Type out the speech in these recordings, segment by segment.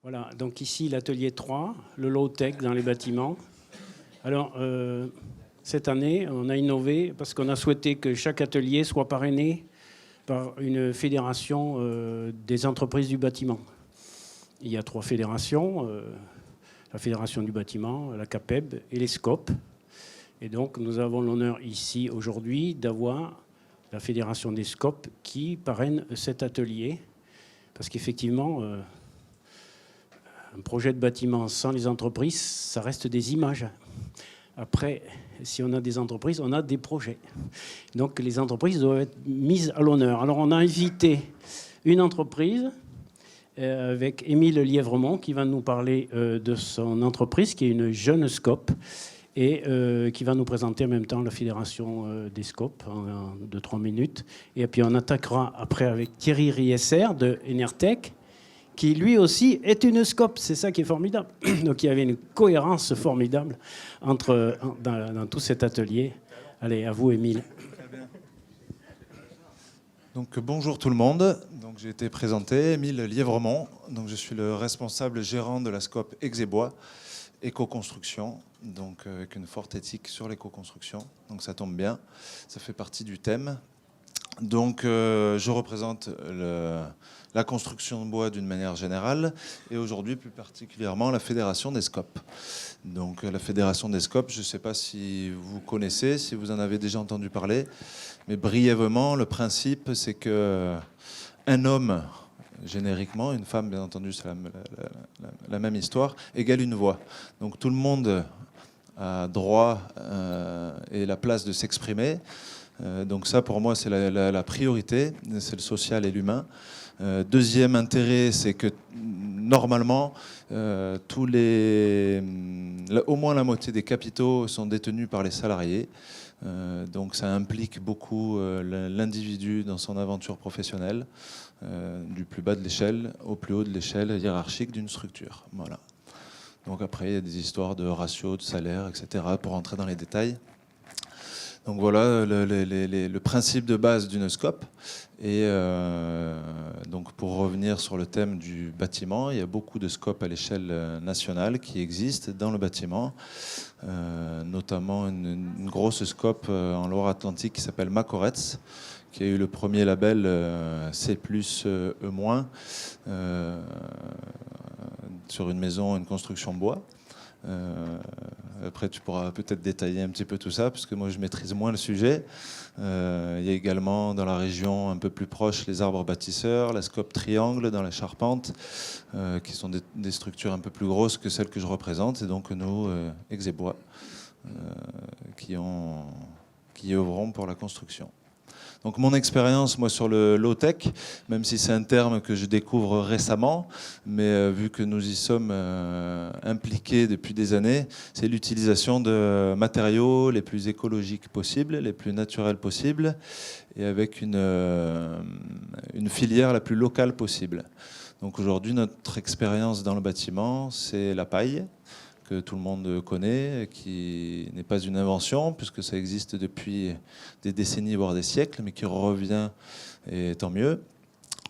Voilà, donc ici l'atelier 3, le low-tech dans les bâtiments. Alors, cette année, on a innové parce qu'on a souhaité que chaque atelier soit parrainé par une fédération des entreprises du bâtiment. Il y a 3 fédérations, la fédération du bâtiment, la CAPEB et les SCOP. Et donc, nous avons l'honneur ici aujourd'hui d'avoir la fédération des SCOP qui parraine cet atelier. Parce qu'effectivement, un projet de bâtiment sans les entreprises, ça reste des images. Après, si on a des entreprises, on a des projets. Donc les entreprises doivent être mises à l'honneur. Alors on a invité une entreprise avec Émile Lièvremont qui va nous parler de son entreprise, qui est une jeune SCOP, et qui va nous présenter en même temps la fédération des SCOP en 2-3 minutes. Et puis on attaquera après avec Thierry Riesser de Enertech, qui lui aussi est une SCOP. C'est ça qui est formidable. Donc il y avait une cohérence formidable dans tout cet atelier. Allez, à vous, Émile. Donc bonjour tout le monde. Donc j'ai été présenté, Émile Lièvremont. Donc je suis le responsable gérant de la SCOP Exébois éco-construction, donc avec une forte éthique sur l'éco-construction. Donc ça tombe bien, ça fait partie du thème. Donc je représente la construction de bois d'une manière générale et aujourd'hui plus particulièrement la Fédération des SCOP. Donc la Fédération des SCOP, je ne sais pas si vous connaissez, si vous en avez déjà entendu parler, mais brièvement le principe c'est que un homme, génériquement, une femme bien entendu c'est la même histoire, égale une voix. Donc tout le monde a droit et la place de s'exprimer. Donc ça, pour moi, c'est la priorité, c'est le social et l'humain. Deuxième intérêt, c'est que normalement, au moins la moitié des capitaux sont détenus par les salariés. Donc ça implique beaucoup l'individu dans son aventure professionnelle, du plus bas de l'échelle au plus haut de l'échelle hiérarchique d'une structure. Voilà. Donc après, il y a des histoires de ratios, de salaire, etc. pour rentrer dans les détails. Donc voilà le principe de base d'une SCOP. Et donc pour revenir sur le thème du bâtiment, il y a beaucoup de SCOP à l'échelle nationale qui existent dans le bâtiment, notamment une grosse SCOP en Loire-Atlantique qui s'appelle Macoretz, qui a eu le premier label C+, E-, sur une maison, une construction bois. Après, tu pourras peut-être détailler un petit peu tout ça, parce que moi, je maîtrise moins le sujet. Il y a également dans la région un peu plus proche les arbres bâtisseurs, la SCOP Triangle dans la Charpente, qui sont des structures un peu plus grosses que celles que je représente, et donc nous, Exébois, qui œuvrons pour la construction. Donc mon expérience, moi, sur le low-tech, même si c'est un terme que je découvre récemment, mais vu que nous y sommes impliqués depuis des années, c'est l'utilisation de matériaux les plus écologiques possibles, les plus naturels possibles, et avec une filière la plus locale possible. Donc aujourd'hui, notre expérience dans le bâtiment, c'est la paille, que tout le monde connaît, qui n'est pas une invention, puisque ça existe depuis des décennies, voire des siècles, mais qui revient, et tant mieux.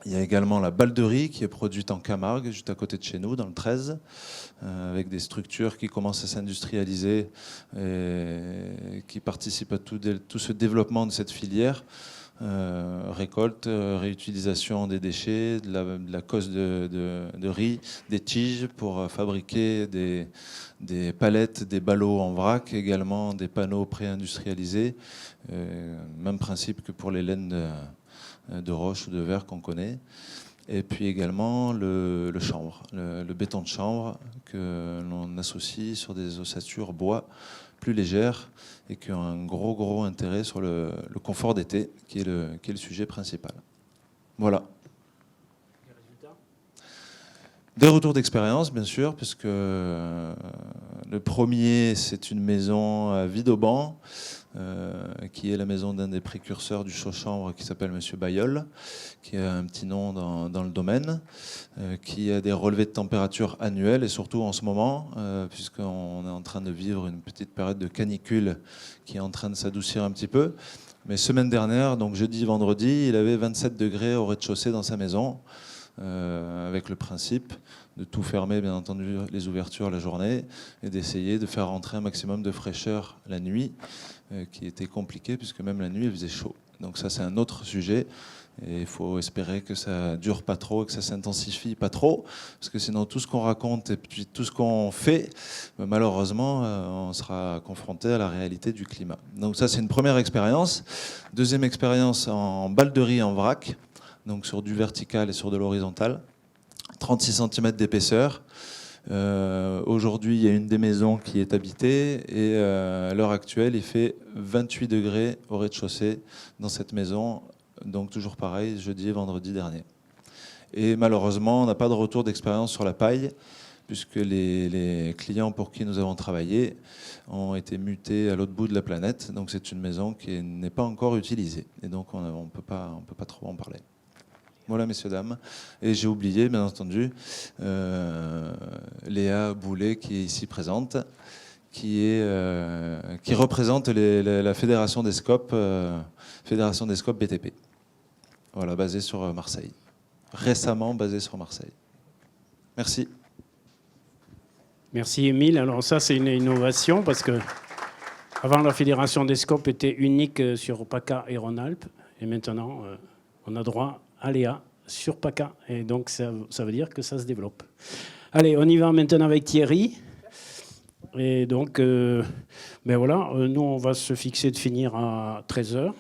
Il y a également la balderie, qui est produite en Camargue, juste à côté de chez nous, dans le 13, avec des structures qui commencent à s'industrialiser, et qui participent à tout ce développement de cette filière. Récolte, réutilisation des déchets, de la cosse de riz, des tiges pour fabriquer des palettes, des ballots en vrac, également des panneaux pré-industrialisés. Même principe que pour les laines de roche ou de verre qu'on connaît. Et puis également le chanvre, le béton de chanvre que l'on associe sur des ossatures bois plus légères et qui ont un gros intérêt sur le confort d'été, qui est le sujet principal. Voilà. Des retours d'expérience, bien sûr, puisque le premier, c'est une maison à Vidauban, qui est la maison d'un des précurseurs du chaud-chambre qui s'appelle Monsieur Bayeul, qui a un petit nom dans le domaine, qui a des relevés de température annuels et surtout en ce moment, puisqu'on est en train de vivre une petite période de canicule qui est en train de s'adoucir un petit peu. Mais semaine dernière, donc jeudi, vendredi, il avait 27 degrés au rez-de-chaussée dans sa maison. avec le principe de tout fermer, bien entendu, les ouvertures la journée, et d'essayer de faire rentrer un maximum de fraîcheur la nuit, qui était compliqué, puisque même la nuit, il faisait chaud. Donc ça, c'est un autre sujet. Et il faut espérer que ça dure pas trop, que ça s'intensifie pas trop, parce que sinon tout ce qu'on raconte et puis tout ce qu'on fait, malheureusement, on sera confronté à la réalité du climat. Donc ça, c'est une première expérience. Deuxième expérience en balderie en vrac, donc sur du vertical et sur de l'horizontal, 36 cm d'épaisseur. Aujourd'hui, il y a une des maisons qui est habitée et à l'heure actuelle, il fait 28 degrés au rez-de-chaussée dans cette maison. Donc toujours pareil, jeudi et vendredi dernier. Et malheureusement, on n'a pas de retour d'expérience sur la paille, puisque les clients pour qui nous avons travaillé ont été mutés à l'autre bout de la planète. Donc c'est une maison qui n'est pas encore utilisée. Et donc on ne peut pas trop en parler. Voilà, messieurs, dames. Et j'ai oublié, bien entendu, Léa Boulet, qui est ici présente, qui représente la Fédération des Scopes BTP. Voilà, basée sur Marseille. Récemment basée sur Marseille. Merci. Merci, Émile. Alors ça, c'est une innovation parce que avant, la Fédération des Scopes était unique sur PACA et Rhône-Alpes. Et maintenant, on a droit à Léa sur PACA. Et donc, ça veut dire que ça se développe. Allez, on y va maintenant avec Thierry. Et donc, ben voilà, nous, on va se fixer de finir à 13h.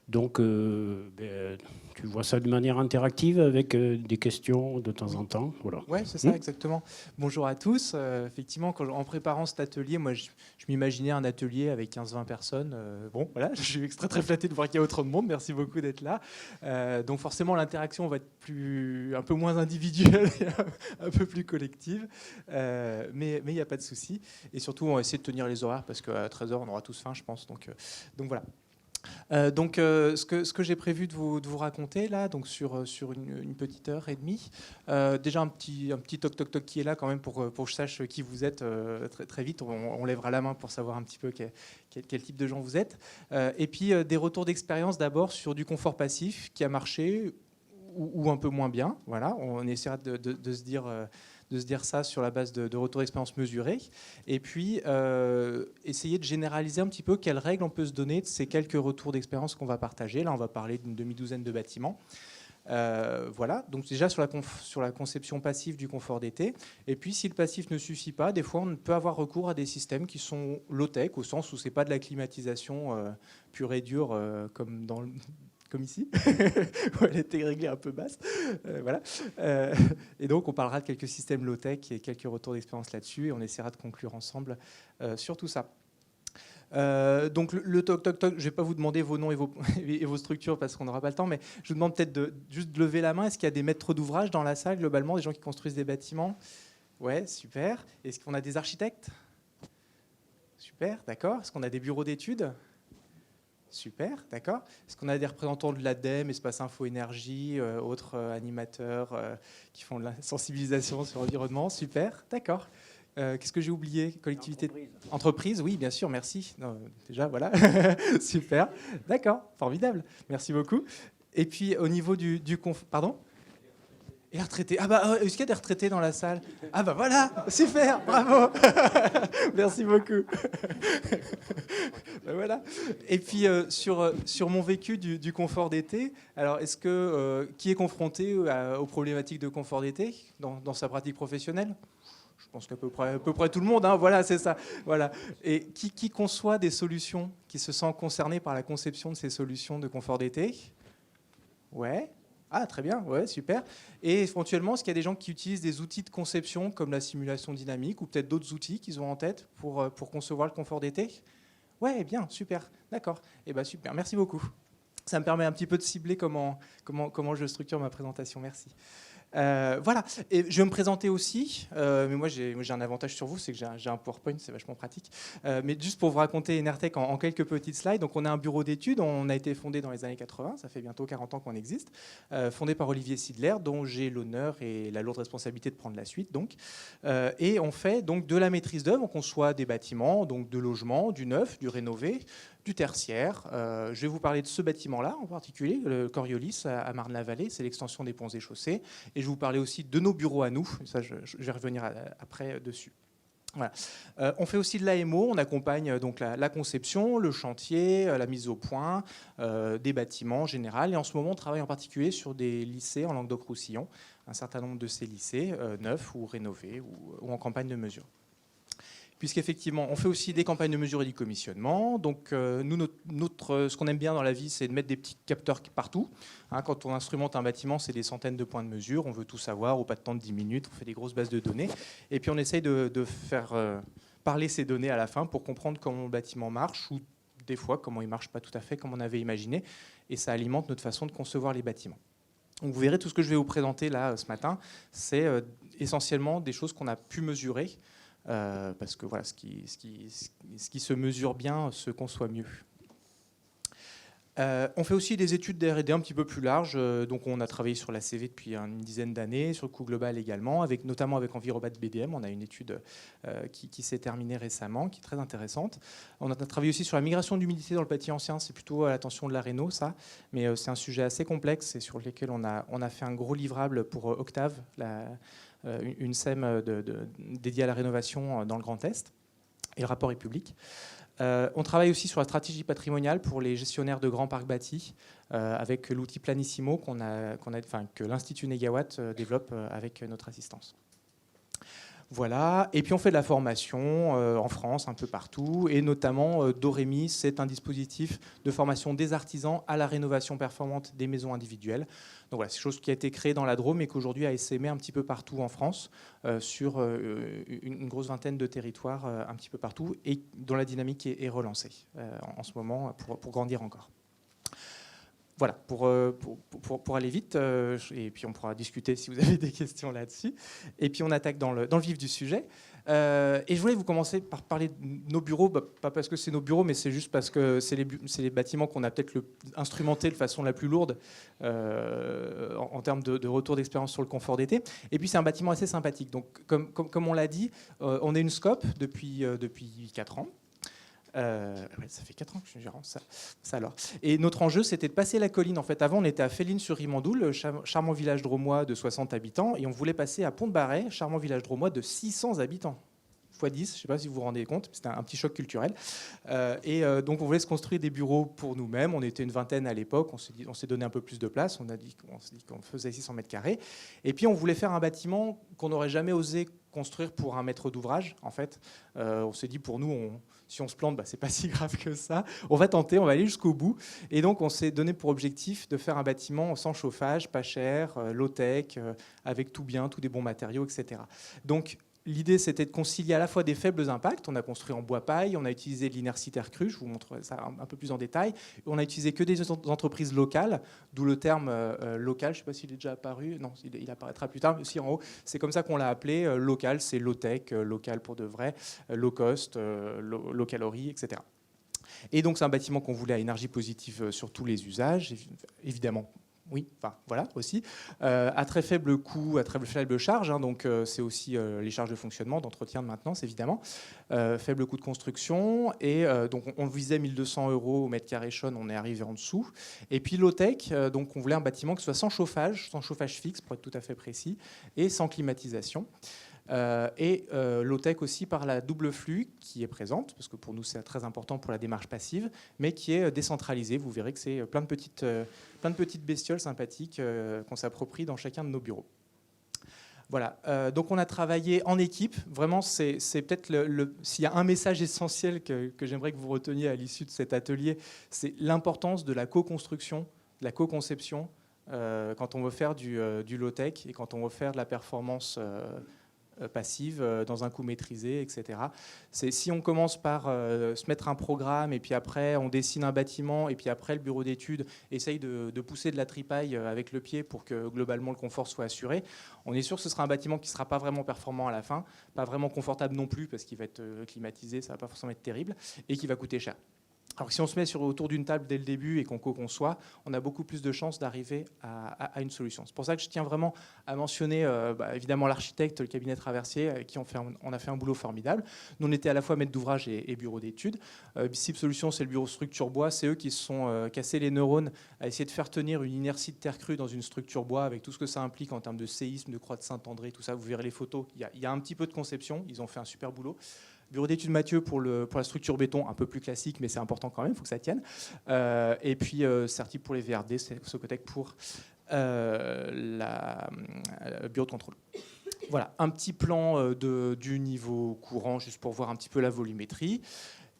Donc, ben, tu vois ça de manière interactive avec des questions de temps en temps. Voilà. Oui, c'est ça, exactement. Bonjour à tous. Effectivement, en préparant cet atelier, moi, je m'imaginais un atelier avec 15-20 personnes. Bon, voilà, je suis très très flatté de voir qu'il y a autant de monde. Merci beaucoup d'être là. Donc forcément, l'interaction va être un peu moins individuelle, un peu plus collective. Mais il n'y a pas de souci. Et surtout, on va essayer de tenir les horaires parce qu'à 13h, on aura tous faim, je pense. Donc voilà. Ce que j'ai prévu de vous raconter là, donc sur une petite heure et demie, déjà un petit toc toc toc qui est là quand même pour que je sache qui vous êtes très, très vite. On lèvera la main pour savoir un petit peu quel type de gens vous êtes. Et puis des retours d'expérience d'abord sur du confort passif qui a marché ou un peu moins bien. Voilà, on essaiera de se dire ça sur la base de retours d'expérience mesurés. Et puis, essayer de généraliser un petit peu quelles règles on peut se donner de ces quelques retours d'expérience qu'on va partager. Là, on va parler d'une demi-douzaine de bâtiments. Voilà, donc déjà sur la conception passive du confort d'été. Et puis, si le passif ne suffit pas, des fois, on peut avoir recours à des systèmes qui sont low-tech, au sens où ce n'est pas de la climatisation pure et dure comme ici, où elle était réglée un peu basse. Voilà. Et donc, on parlera de quelques systèmes low-tech et quelques retours d'expérience là-dessus, et on essaiera de conclure ensemble sur tout ça. Donc, le toc-toc-toc, je ne vais pas vous demander vos noms et vos structures parce qu'on n'aura pas le temps, mais je vous demande peut-être juste de lever la main. Est-ce qu'il y a des maîtres d'ouvrage dans la salle, globalement, des gens qui construisent des bâtiments? Ouais, super. Est-ce qu'on a des architectes? Super, d'accord. Est-ce qu'on a des bureaux d'études? Super, d'accord. Est-ce qu'on a des représentants de l'ADEME, Espace Info Énergie, autres animateurs qui font de la sensibilisation sur l'environnement? Super, d'accord. Qu'est-ce que j'ai oublié? Collectivité, entreprise, oui, bien sûr, merci. Non, déjà, voilà, super, d'accord, formidable, merci beaucoup. Et puis au niveau du pardon? Et retraités. Ah bah, est-ce qu'il y a des retraités dans la salle? Ah bah voilà, super, bravo. Merci beaucoup. Ben voilà. Et puis sur mon vécu du confort d'été, alors est-ce que qui est confronté aux problématiques de confort d'été dans sa pratique professionnelle? Je pense qu'à peu près tout le monde, hein, voilà, c'est ça. Voilà. Et qui conçoit des solutions, qui se sent concerné par la conception de ces solutions de confort d'été? Ouais. Ah, très bien, ouais, super. Et éventuellement, est-ce qu'il y a des gens qui utilisent des outils de conception comme la simulation dynamique ou peut-être d'autres outils qu'ils ont en tête pour concevoir le confort d'été? Ouais, bien, super, d'accord. Eh bien, super, merci beaucoup. Ça me permet un petit peu de cibler comment je structure ma présentation, merci. Voilà, et je vais me présenter aussi, mais moi j'ai un avantage sur vous, c'est que j'ai un PowerPoint, c'est vachement pratique. Mais juste pour vous raconter Enertech en quelques petites slides, donc on a un bureau d'études, on a été fondé dans les années 80, ça fait bientôt 40 ans qu'on existe, fondé par Olivier Sidler, dont j'ai l'honneur et la lourde responsabilité de prendre la suite. Donc, et on fait donc de la maîtrise d'œuvre, on conçoit des bâtiments, donc de logements, du neuf, du rénové, du tertiaire. Je vais vous parler de ce bâtiment-là en particulier, le Coriolis à Marne-la-Vallée, c'est l'extension des ponts et chaussées. Et je vais vous parler aussi de nos bureaux à nous, ça je vais revenir après dessus. Voilà. On fait aussi de l'AMO, on accompagne donc la conception, le chantier, la mise au point des bâtiments en général. Et en ce moment, on travaille en particulier sur des lycées en Languedoc-Roussillon, un certain nombre de ces lycées, neufs ou rénovés ou en campagne de mesure. Puisqu'effectivement, on fait aussi des campagnes de mesure et du commissionnement. Donc, nous, ce qu'on aime bien dans la vie, c'est de mettre des petits capteurs partout. Hein, quand on instrumente un bâtiment, c'est des centaines de points de mesure. On veut tout savoir, au pas de temps de 10 minutes. On fait des grosses bases de données. Et puis, on essaye de faire parler ces données à la fin pour comprendre comment le bâtiment marche ou des fois, comment il ne marche pas tout à fait comme on avait imaginé. Et ça alimente notre façon de concevoir les bâtiments. Donc, vous verrez, tout ce que je vais vous présenter là ce matin, c'est essentiellement des choses qu'on a pu mesurer. Parce que voilà, ce qui se mesure bien se conçoit mieux. On fait aussi des études de R&D un petit peu plus larges. Donc on a travaillé sur la CV depuis une dizaine d'années, sur le coût global également, notamment avec Envirobat BDM. On a une étude qui s'est terminée récemment, qui est très intéressante. On a travaillé aussi sur la migration d'humidité dans le bâti ancien. C'est plutôt à l'attention de la Réno, ça. Mais c'est un sujet assez complexe et sur lequel on a fait un gros livrable pour Octave, une SEM dédiée à la rénovation dans le Grand Est, et le rapport est public. On travaille aussi sur la stratégie patrimoniale pour les gestionnaires de grands parcs bâtis, avec l'outil Planissimo que l'Institut Négawatt développe avec notre assistance. Voilà. Et puis on fait de la formation en France, un peu partout, et notamment Dorémy, c'est un dispositif de formation des artisans à la rénovation performante des maisons individuelles. Donc voilà, c'est quelque chose qui a été créé dans la Drôme et qu'aujourd'hui a essaimé un petit peu partout en France, sur une grosse vingtaine de territoires un petit peu partout, et dont la dynamique est relancée en ce moment pour grandir encore. Voilà, pour aller vite, et puis on pourra discuter si vous avez des questions là-dessus. Et puis on attaque dans le vif du sujet. Et je voulais vous commencer par parler de nos bureaux, pas parce que c'est nos bureaux, mais c'est juste parce que c'est les bâtiments qu'on a peut-être instrumentés de façon la plus lourde en termes de retour d'expérience sur le confort d'été. Et puis c'est un bâtiment assez sympathique. Donc comme on l'a dit, on est une SCOP depuis 4 ans. Ça fait 4 ans que je suis gérant, ça alors. Et notre enjeu, c'était de passer la colline. En fait, avant, on était à Féline-sur-Rimandoul, le charmant village drômois de 60 habitants, et on voulait passer à Pont-de-Barret, charmant village drômois de 600 habitants. X 10, je ne sais pas si vous vous rendez compte, c'était un petit choc culturel. Donc on voulait se construire des bureaux pour nous-mêmes. On était une vingtaine à l'époque, on s'est donné un peu plus de place, on s'est dit qu'on faisait 600 mètres carrés. Et puis on voulait faire un bâtiment qu'on n'aurait jamais osé construire pour un maître d'ouvrage. En fait, on s'est dit pour nous, si on se plante, c'est pas si grave que ça. On va tenter, on va aller jusqu'au bout. Et donc on s'est donné pour objectif de faire un bâtiment sans chauffage, pas cher, low-tech, avec tout bien, tous des bons matériaux, etc. Donc l'idée, c'était de concilier à la fois des faibles impacts. On a construit en bois paille, on a utilisé de l'inertie terre crue, je vous montre ça un peu plus en détail. On a utilisé que des entreprises locales, d'où le terme local. Je ne sais pas s'il est déjà apparu. Non, il apparaîtra plus tard. Aussi en haut, c'est comme ça qu'on l'a appelé. Local, c'est low-tech, local pour de vrai, low cost, low calorie, etc. Et donc, c'est un bâtiment qu'on voulait à énergie positive sur tous les usages, évidemment. Oui, enfin voilà aussi. À très faible coût, à très faible charge, hein, donc c'est aussi les charges de fonctionnement, d'entretien, de maintenance évidemment. Faible coût de construction, et donc on visait 1 200 € au mètre carré Chaune, on est arrivé en dessous. Et puis low-tech, donc on voulait un bâtiment qui soit sans chauffage fixe pour être tout à fait précis, et sans climatisation. Low-tech aussi par la double flux qui est présente, parce que pour nous c'est très important pour la démarche passive, mais qui est décentralisée. Vous verrez que c'est plein de petites bestioles sympathiques qu'on s'approprie dans chacun de nos bureaux. Voilà, donc on a travaillé en équipe. Vraiment, c'est peut-être s'il y a un message essentiel que j'aimerais que vous reteniez à l'issue de cet atelier, c'est l'importance de la co-construction, de la co-conception, quand on veut faire du low-tech et quand on veut faire de la performance passive dans un coût maîtrisé, etc. Si on commence par se mettre un programme et puis après on dessine un bâtiment et puis après le bureau d'études essaye de pousser de la tripaille avec le pied pour que globalement le confort soit assuré, on est sûr que ce sera un bâtiment qui ne sera pas vraiment performant à la fin, pas vraiment confortable non plus parce qu'il va être climatisé, ça ne va pas forcément être terrible et qui va coûter cher. Alors si on se met autour d'une table dès le début et qu'on co-conçoit, on a beaucoup plus de chances d'arriver à une solution. C'est pour ça que je tiens vraiment à mentionner évidemment l'architecte, le cabinet Traversier, qui on a fait un boulot formidable. Nous, on était à la fois maître d'ouvrage et bureau d'études. BICIP Solutions, c'est le bureau structure bois. C'est eux qui se sont cassés les neurones à essayer de faire tenir une inertie de terre crue dans une structure bois avec tout ce que ça implique en termes de séisme, de croix de Saint-André, tout ça. Vous verrez les photos. Il y a un petit peu de conception. Ils ont fait un super boulot. Bureau d'études Mathieu pour la structure béton, un peu plus classique, mais c'est important quand même, il faut que ça tienne. Et puis Certi pour les VRD, c'est Socotec pour la bureau de contrôle. Voilà, un petit plan du niveau courant, juste pour voir un petit peu la volumétrie.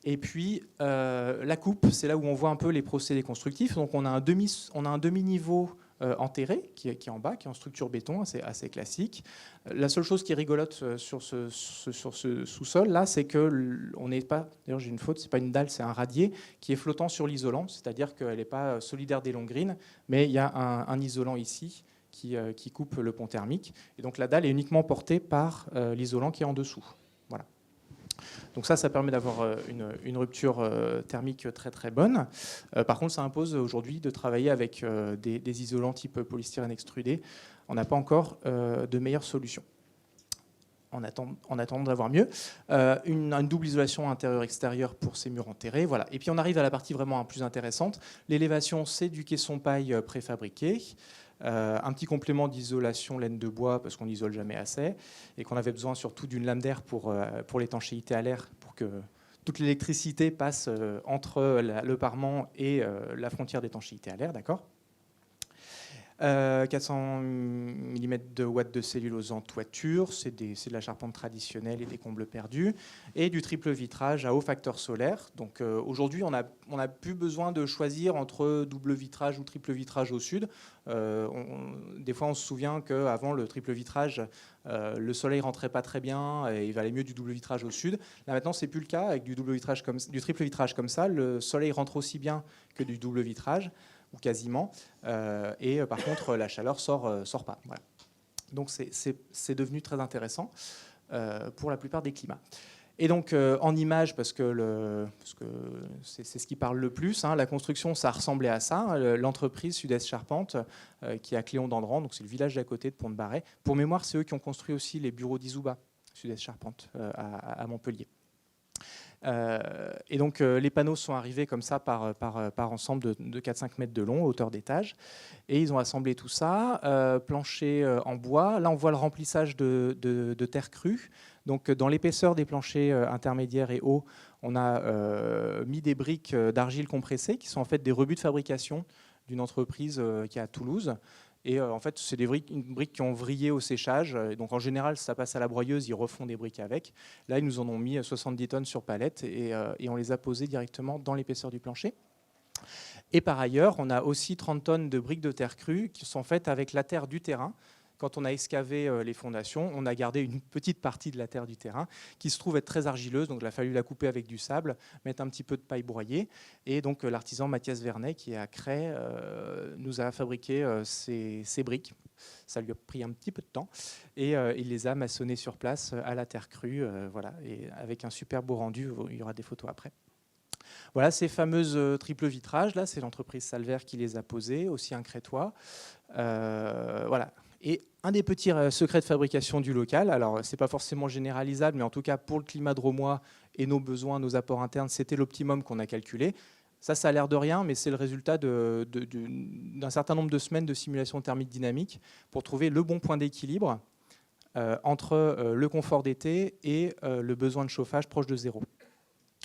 Et puis la coupe, c'est là où on voit un peu les procédés constructifs. Donc on a un demi-niveau enterré qui est en bas, qui est en structure béton, assez classique. La seule chose qui est rigolote sur ce sous-sol là, c'est que on n'est pas, d'ailleurs j'ai une faute, c'est pas une dalle, c'est un radier qui est flottant sur l'isolant, c'est-à-dire qu'elle n'est pas solidaire des longrines, mais il y a un isolant ici qui coupe le pont thermique. Et donc la dalle est uniquement portée par l'isolant qui est en dessous. Voilà. Donc ça permet d'avoir une rupture thermique très très bonne. Par contre, ça impose aujourd'hui de travailler avec des isolants type polystyrène extrudé. On n'a pas encore de meilleure solution. En attendant d'avoir mieux. Une double isolation intérieur-extérieur pour ces murs enterrés. Voilà. Et puis on arrive à la partie vraiment plus intéressante. L'élévation, c'est du caisson paille préfabriqué. Un petit complément d'isolation laine de bois parce qu'on n'isole jamais assez et qu'on avait besoin surtout d'une lame d'air pour l'étanchéité à l'air pour que toute l'électricité passe entre le parement et la frontière d'étanchéité à l'air, d'accord. 400 mm de watts de cellulose en toiture, c'est de la charpente traditionnelle et des combles perdus, et du triple vitrage à haut facteur solaire. Donc aujourd'hui, on n'a plus besoin de choisir entre double vitrage ou triple vitrage au sud. Des fois, on se souvient qu'avant le triple vitrage, le soleil rentrait pas très bien et il valait mieux du double vitrage au sud. Là maintenant, c'est plus le cas avec du triple vitrage comme ça. Le soleil rentre aussi bien que du double vitrage, ou quasiment, et par contre la chaleur sort pas. Voilà. Donc c'est devenu très intéressant pour la plupart des climats. Et donc en image, parce que c'est ce qui parle le plus, hein, la construction, ça ressemblait à ça. L'entreprise Sud-Est Charpente, qui est à Cléon-d'Andran, donc c'est le village d'à côté de Pont-de-Barret. Pour mémoire, c'est eux qui ont construit aussi les bureaux d'Isuba, Sud-Est Charpente, à Montpellier. Et donc les panneaux sont arrivés comme ça par ensemble de 4-5 mètres de long, hauteur d'étage. Et ils ont assemblé tout ça, plancher en bois. Là, on voit le remplissage de terre crue. Donc dans l'épaisseur des planchers intermédiaires et hauts, on a mis des briques d'argile compressée qui sont en fait des rebuts de fabrication d'une entreprise qui est à Toulouse. Et en fait, c'est des briques qui ont vrillé au séchage. Et donc en général, ça passe à la broyeuse, ils refont des briques avec. Là, ils nous en ont mis 70 tonnes sur palette et on les a posées directement dans l'épaisseur du plancher. Et par ailleurs, on a aussi 30 tonnes de briques de terre crue qui sont faites avec la terre du terrain. Quand on a excavé les fondations, on a gardé une petite partie de la terre du terrain qui se trouve être très argileuse. Donc il a fallu la couper avec du sable, mettre un petit peu de paille broyée. Et donc l'artisan Mathias Vernet, qui est à Cray, nous a fabriqué ces briques. Ça lui a pris un petit peu de temps. Et il les a maçonnées sur place à la terre crue. Voilà, et avec un super beau rendu. Il y aura des photos après. Voilà ces fameuses triple vitrages. Là, c'est l'entreprise Salver qui les a posées, aussi un Crétois. Voilà. Et un des petits secrets de fabrication du local, alors ce n'est pas forcément généralisable, mais en tout cas pour le climat drômois et nos besoins, nos apports internes, c'était l'optimum qu'on a calculé. Ça a l'air de rien, mais c'est le résultat d'un certain nombre de semaines de simulation thermique dynamique pour trouver le bon point d'équilibre entre le confort d'été et le besoin de chauffage proche de zéro.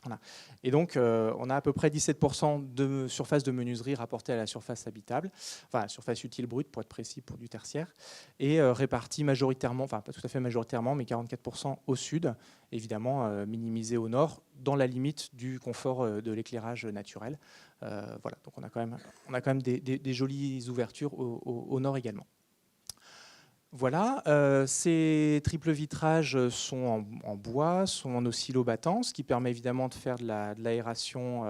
Voilà. Et donc, on a à peu près 17% de surface de menuiserie rapportée à la surface habitable, enfin la surface utile brute pour être précis pour du tertiaire, et répartie majoritairement, enfin pas tout à fait majoritairement, mais 44% au sud, évidemment minimisé au nord, dans la limite du confort de l'éclairage naturel. Voilà, donc on a quand même des jolies ouvertures au nord également. Voilà, ces triples vitrages sont en bois, sont en oscillobattant, ce qui permet évidemment de faire de l'aération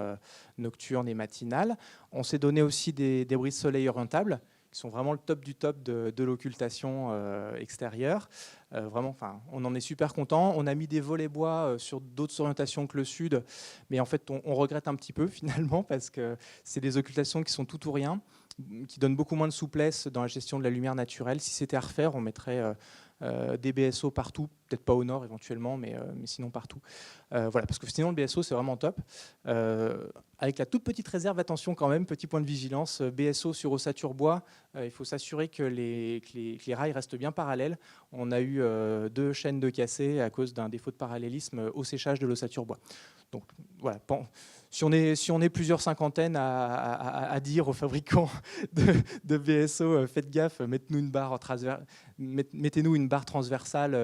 nocturne et matinale. On s'est donné aussi des brise-soleil orientables qui sont vraiment le top du top de l'occultation extérieure. Vraiment, on en est super content. On a mis des volets bois sur d'autres orientations que le sud, mais en fait, on regrette un petit peu finalement parce que c'est des occultations qui sont tout ou rien, qui donnent beaucoup moins de souplesse dans la gestion de la lumière naturelle. Si c'était à refaire, on mettrait des BSO partout, peut-être pas au nord éventuellement, mais sinon partout. Voilà, parce que sinon le BSO c'est vraiment top. Avec la toute petite réserve, attention quand même, petit point de vigilance, BSO sur ossature bois, il faut s'assurer que les rails restent bien parallèles. On a eu 2 chaînes de cassées à cause d'un défaut de parallélisme au séchage de l'ossature bois. Donc voilà, bon, si on est plusieurs cinquantaines à dire aux fabricants de BSO, faites gaffe, mettez-nous une barre transversale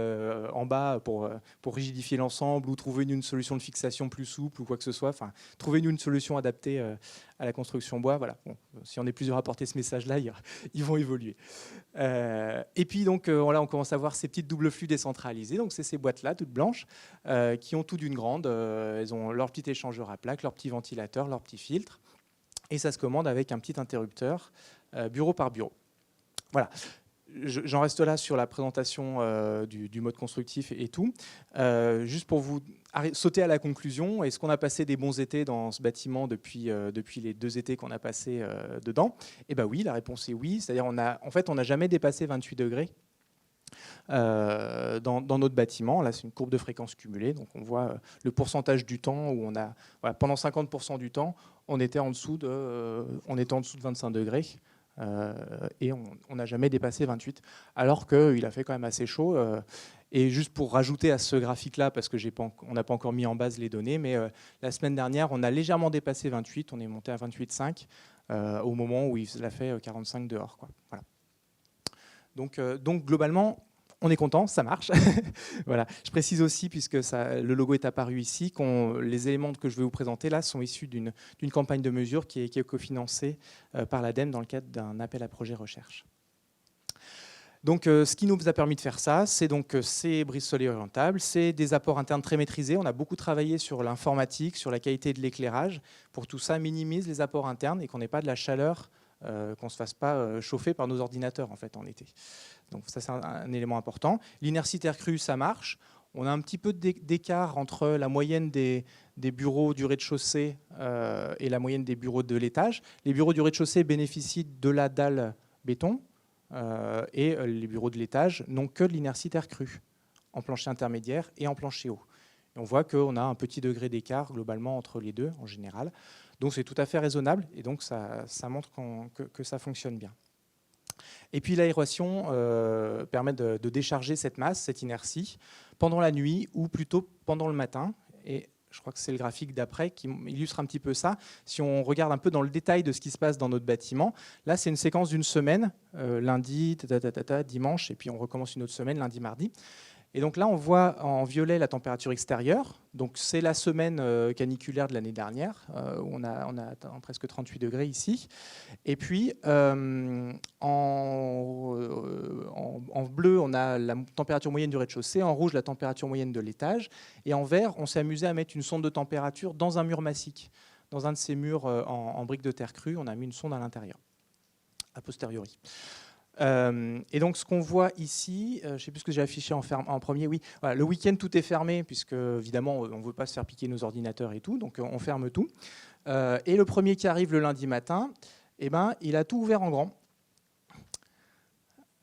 en bas pour rigidifier l'ensemble, ou trouvez-nous une solution de fixation plus souple ou quoi que ce soit. Enfin, trouvez-nous une solution adaptée à la construction bois. Voilà. Bon, si on est plusieurs à porter ce message-là, ils vont évoluer. Et puis donc là, on commence à voir ces petites doubles flux décentralisées. Donc c'est ces boîtes-là, toutes blanches, qui ont tout d'une grande. Elles ont leur petit échangeur à plaques, leur petit ventilateur, leur petit filtre. Et ça se commande avec un petit interrupteur, bureau par bureau. Voilà. J'en reste là sur la présentation du mode constructif et tout. Juste pour vous sauter à la conclusion, est-ce qu'on a passé des bons étés dans ce bâtiment depuis les 2 étés qu'on a passés dedans? Eh bien oui, la réponse est oui. C'est-à-dire on n'a jamais dépassé 28 degrés dans notre bâtiment. Là, c'est une courbe de fréquence cumulée. Donc on voit le pourcentage du temps où pendant 50% du temps, on était en dessous de 25 degrés. Et on n'a jamais dépassé 28, alors qu'il a fait quand même assez chaud. Et juste pour rajouter à ce graphique-là, parce qu'on n'a pas encore mis en base les données, mais la semaine dernière, on a légèrement dépassé 28, on est monté à 28,5 au moment où il a fait 45 dehors, quoi. Voilà. Donc globalement, on est content, ça marche. Voilà. Je précise aussi, puisque le logo est apparu ici, les éléments que je vais vous présenter là sont issus d'une campagne de mesure qui est cofinancée par l'ADEME dans le cadre d'un appel à projet recherche. Donc, ce qui nous a permis de faire ça, c'est donc ces brises solaires orientables, c'est des apports internes très maîtrisés. On a beaucoup travaillé sur l'informatique, sur la qualité de l'éclairage. Pour tout ça, minimise les apports internes et qu'on n'ait pas de la chaleur, qu'on ne se fasse pas chauffer par nos ordinateurs en fait en été. Donc ça, c'est un élément important. L'inertie terre crue, ça marche. On a un petit peu d'écart entre la moyenne des bureaux du rez-de-chaussée et la moyenne des bureaux de l'étage. Les bureaux du rez-de-chaussée bénéficient de la dalle béton et les bureaux de l'étage n'ont que de l'inertie terre crue en plancher intermédiaire et en plancher haut. Et on voit qu'on a un petit degré d'écart globalement entre les deux en général. Donc c'est tout à fait raisonnable et donc ça montre que ça fonctionne bien. Et puis l'aération permet de décharger cette masse, cette inertie, pendant la nuit ou plutôt pendant le matin. Et je crois que c'est le graphique d'après qui illustre un petit peu ça. Si on regarde un peu dans le détail de ce qui se passe dans notre bâtiment, là c'est une séquence d'une semaine, lundi, dimanche, et puis on recommence une autre semaine, lundi, mardi. Et donc là, on voit en violet la température extérieure. Donc c'est la semaine caniculaire de l'année dernière, où on a atteint presque 38 degrés ici. Et puis, en bleu, on a la température moyenne du rez-de-chaussée. En rouge, la température moyenne de l'étage. Et en vert, on s'est amusé à mettre une sonde de température dans un mur massique. Dans un de ces murs en briques de terre crue, on a mis une sonde à l'intérieur, a posteriori. Et donc ce qu'on voit ici, je ne sais plus ce que j'ai affiché en premier, oui, voilà, le week-end tout est fermé puisque évidemment on ne veut pas se faire piquer nos ordinateurs et tout, donc on ferme tout. Et le premier qui arrive le lundi matin, eh ben, il a tout ouvert en grand.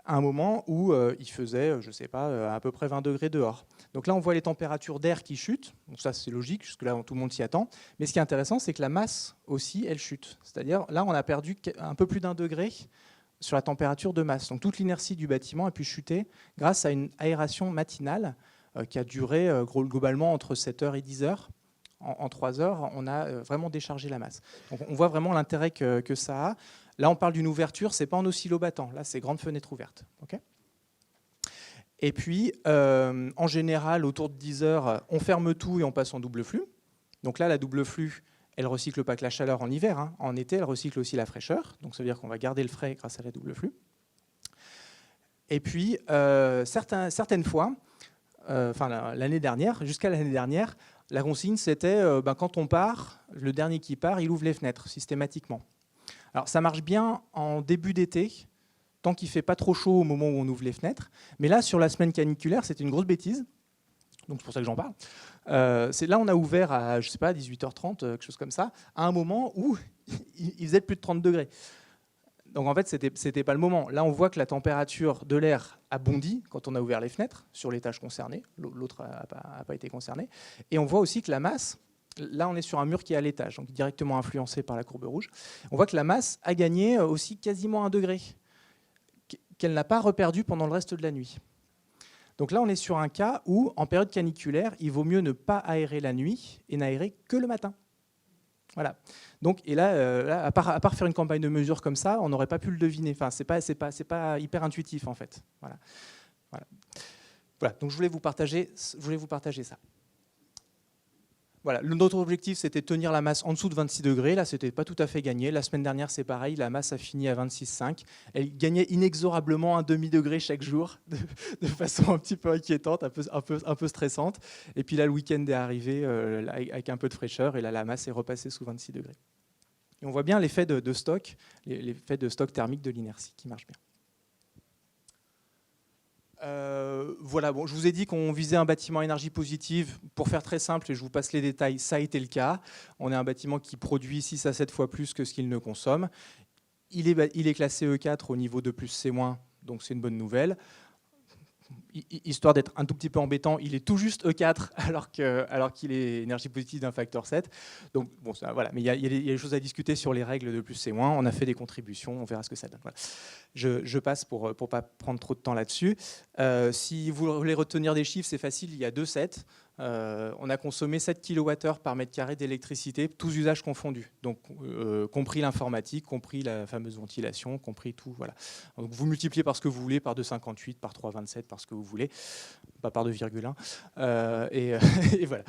À un moment où il faisait, je ne sais pas, à peu près 20 degrés dehors. Donc là on voit les températures d'air qui chutent, donc ça c'est logique, jusque-là tout le monde s'y attend. Mais ce qui est intéressant, c'est que la masse aussi, elle chute. C'est-à-dire là on a perdu un peu plus d'1 degré sur la température de masse. Donc toute l'inertie du bâtiment a pu chuter grâce à une aération matinale qui a duré globalement entre 7h et 10h. En 3 heures, on a vraiment déchargé la masse. Donc on voit vraiment l'intérêt que ça a. Là, on parle d'une ouverture, ce n'est pas en oscillobattant. Là, c'est grande fenêtre ouverte. Okay. Et puis, en général, autour de 10h, on ferme tout et on passe en double flux. Donc là, la double flux, elle ne recycle pas que la chaleur en hiver. Hein. En été, elle recycle aussi la fraîcheur. Donc ça veut dire qu'on va garder le frais grâce à la double flux. Et puis, certaines fois, l'année dernière, jusqu'à l'année dernière, la consigne, c'était quand on part, le dernier qui part, il ouvre les fenêtres systématiquement. Alors ça marche bien en début d'été, tant qu'il ne fait pas trop chaud au moment où on ouvre les fenêtres. Mais là, sur la semaine caniculaire, c'était une grosse bêtise. Donc c'est pour ça que j'en parle. Là, on a ouvert à, je sais pas, 18h30, quelque chose comme ça, à un moment où il faisait plus de 30 degrés. Donc en fait, c'était pas le moment. Là, on voit que la température de l'air a bondi quand on a ouvert les fenêtres sur l'étage concerné. L'autre n'a pas été concerné. Et on voit aussi que la masse, là, on est sur un mur qui est à l'étage, donc directement influencé par la courbe rouge. On voit que la masse a gagné aussi quasiment 1 degré, qu'elle n'a pas reperdu pendant le reste de la nuit. Donc là, on est sur un cas où, en période caniculaire, il vaut mieux ne pas aérer la nuit et n'aérer que le matin. Voilà. Donc, et là, à part faire une campagne de mesure comme ça, on n'aurait pas pu le deviner. Enfin, c'est pas hyper intuitif en fait. Voilà. Donc, je voulais vous partager ça. Voilà. Notre objectif, c'était de tenir la masse en dessous de 26 degrés. Là, c'était pas tout à fait gagné. La semaine dernière, c'est pareil. La masse a fini à 26,5. Elle gagnait inexorablement 1/2 degré chaque jour, de façon un petit peu inquiétante, un peu stressante. Et puis là, le week-end est arrivé avec un peu de fraîcheur. Et là, la masse est repassée sous 26 degrés. Et on voit bien l'effet de stock, l'effet de stock thermique de l'inertie qui marche bien. Voilà, bon, je vous ai dit qu'on visait un bâtiment à énergie positive. Pour faire très simple, et je vous passe les détails, ça a été le cas. On est un bâtiment qui produit 6 à 7 fois plus que ce qu'il ne consomme. Il est classé E4 au niveau de plus C-, donc c'est une bonne nouvelle. Histoire d'être un tout petit peu embêtant, il est tout juste E4 alors qu'il est énergie positive d'un facteur 7. Donc, bon, ça, voilà. Mais il y a des choses à discuter sur les règles de plus C-. On a fait des contributions, on verra ce que ça donne. Voilà. Je passe pour ne pas prendre trop de temps là-dessus. Si vous voulez retenir des chiffres, c'est facile, il y a 2 sets. On a consommé 7 kWh par mètre carré d'électricité, tous usages confondus, donc compris l'informatique, compris la fameuse ventilation, compris tout. Voilà. Donc vous multipliez par ce que vous voulez, par 2,58, par 3,27, par ce que vous voulez, pas par 2,1. Et voilà.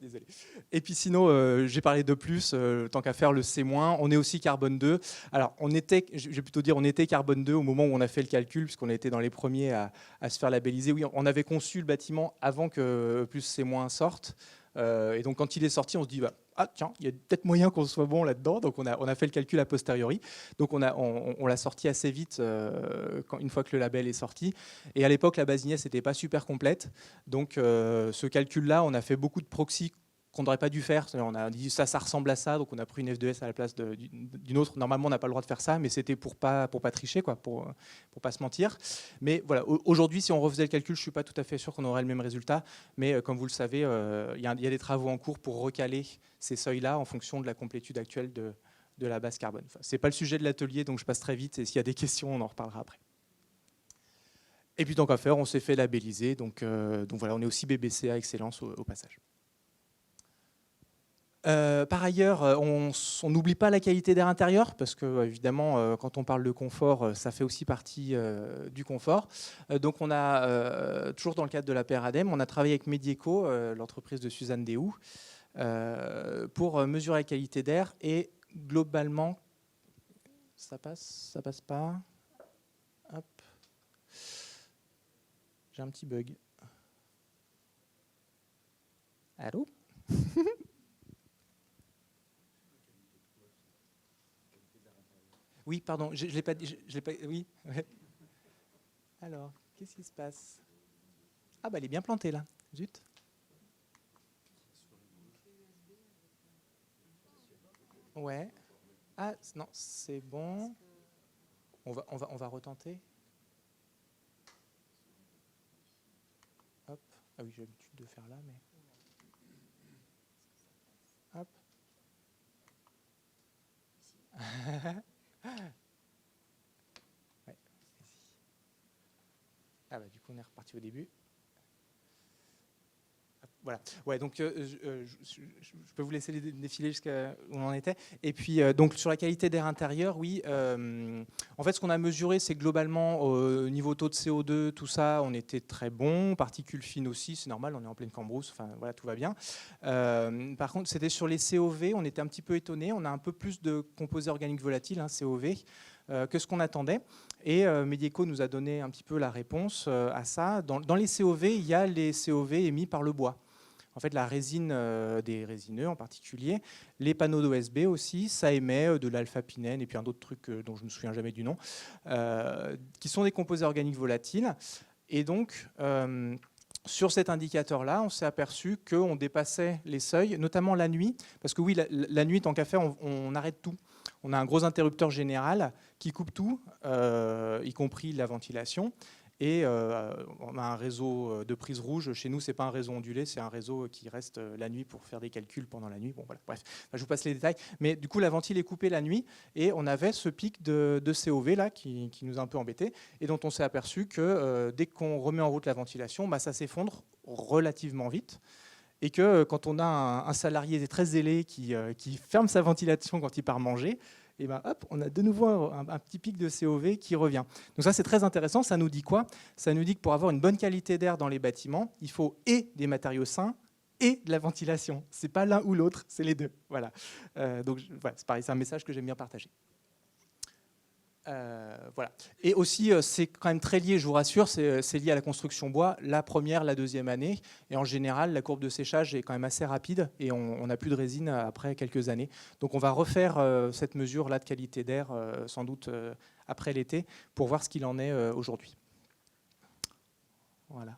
Désolé. Et puis sinon, j'ai parlé de plus, tant qu'à faire le C-, on est aussi carbone 2. Alors, je vais plutôt dire on était carbone 2 au moment où on a fait le calcul, puisqu'on était dans les premiers à se faire labelliser. Oui, on avait conçu le bâtiment avant que plus C- sorte. Et donc, quand il est sorti, on se dit, ah tiens, il y a peut-être moyen qu'on soit bon là-dedans. Donc, on a fait le calcul a posteriori. Donc, on l'a sorti assez vite une fois que le label est sorti. Et à l'époque, la base Ignace n'était pas super complète. Donc, ce calcul-là, on a fait beaucoup de proxys qu'on n'aurait pas dû faire. On a dit ça ressemble à ça, donc on a pris une F2S à la place d'une autre. Normalement, on n'a pas le droit de faire ça, mais c'était pour pas tricher, quoi, pour pas se mentir. Mais voilà, aujourd'hui, si on refaisait le calcul, je suis pas tout à fait sûr qu'on aurait le même résultat. Mais comme vous le savez, il y a des travaux en cours pour recaler ces seuils-là en fonction de la complétude actuelle de la base carbone. Enfin, c'est pas le sujet de l'atelier, donc je passe très vite. Et s'il y a des questions, on en reparlera après. Et puis tant qu'à faire, on s'est fait labelliser. Donc voilà, on est aussi BBCA Excellence au passage. Par ailleurs, on n'oublie pas la qualité d'air intérieur, parce que évidemment, quand on parle de confort, ça fait aussi partie du confort. Donc on a, toujours dans le cadre de la PRADEME, on a travaillé avec Medieco, l'entreprise de Suzanne Déhou, pour mesurer la qualité d'air. Et globalement, ça passe pas. Hop. J'ai un petit bug. Allô ? Oui, pardon, je ne l'ai pas dit. Oui. Ouais. Alors, qu'est-ce qui se passe? Ah, bah, elle est bien plantée, là. Zut. Ouais. Ah, non, c'est bon. On va retenter. Hop. Ah oui, j'ai l'habitude de faire là, mais... Hop. Ouais. Ah bah du coup on est reparti au début. Voilà. Ouais, donc je peux vous laisser défiler jusqu'à où on en était. Et puis donc sur la qualité d'air intérieur, oui. En fait, ce qu'on a mesuré, c'est globalement au niveau taux de CO2, tout ça, on était très bon. Particules fines aussi, c'est normal, on est en pleine cambrousse. Enfin voilà, tout va bien. Par contre, c'était sur les COV, on était un petit peu étonnés. On a un peu plus de composés organiques volatiles, hein, COV, que ce qu'on attendait. Et Medieco nous a donné un petit peu la réponse à ça. Dans les COV, il y a les COV émis par le bois. En fait, la résine des résineux en particulier, les panneaux d'OSB aussi, ça émet de l'alpha-pinène et puis un autre truc dont je ne me souviens jamais du nom, qui sont des composés organiques volatiles. Et donc, sur cet indicateur-là, on s'est aperçu qu'on dépassait les seuils, notamment la nuit, parce que oui, la nuit, tant qu'à faire, on arrête tout. On a un gros interrupteur général qui coupe tout, y compris la ventilation. Et on a un réseau de prises rouges. Chez nous, ce n'est pas un réseau ondulé, c'est un réseau qui reste la nuit pour faire des calculs pendant la nuit. Bon, voilà, bref, je vous passe les détails. Mais du coup, la ventile est coupée la nuit et on avait ce pic de COV là, qui nous a un peu embêtés et dont on s'est aperçu que dès qu'on remet en route la ventilation, ça s'effondre relativement vite. Et que quand on a un salarié très zélé qui ferme sa ventilation quand il part manger, et hop, on a de nouveau un petit pic de COV qui revient. Donc ça, c'est très intéressant. Ça nous dit quoi? Ça nous dit que pour avoir une bonne qualité d'air dans les bâtiments, il faut et des matériaux sains et de la ventilation. Ce n'est pas l'un ou l'autre, c'est les deux. Voilà. Donc voilà, c'est pareil, c'est un message que j'aime bien partager. Voilà. Et aussi, c'est quand même très lié, je vous rassure, c'est lié à la construction bois, la première, la deuxième année. Et en général, la courbe de séchage est quand même assez rapide et on n'a plus de résine après quelques années. Donc on va refaire cette mesure-là de qualité d'air sans doute après l'été pour voir ce qu'il en est aujourd'hui. Voilà.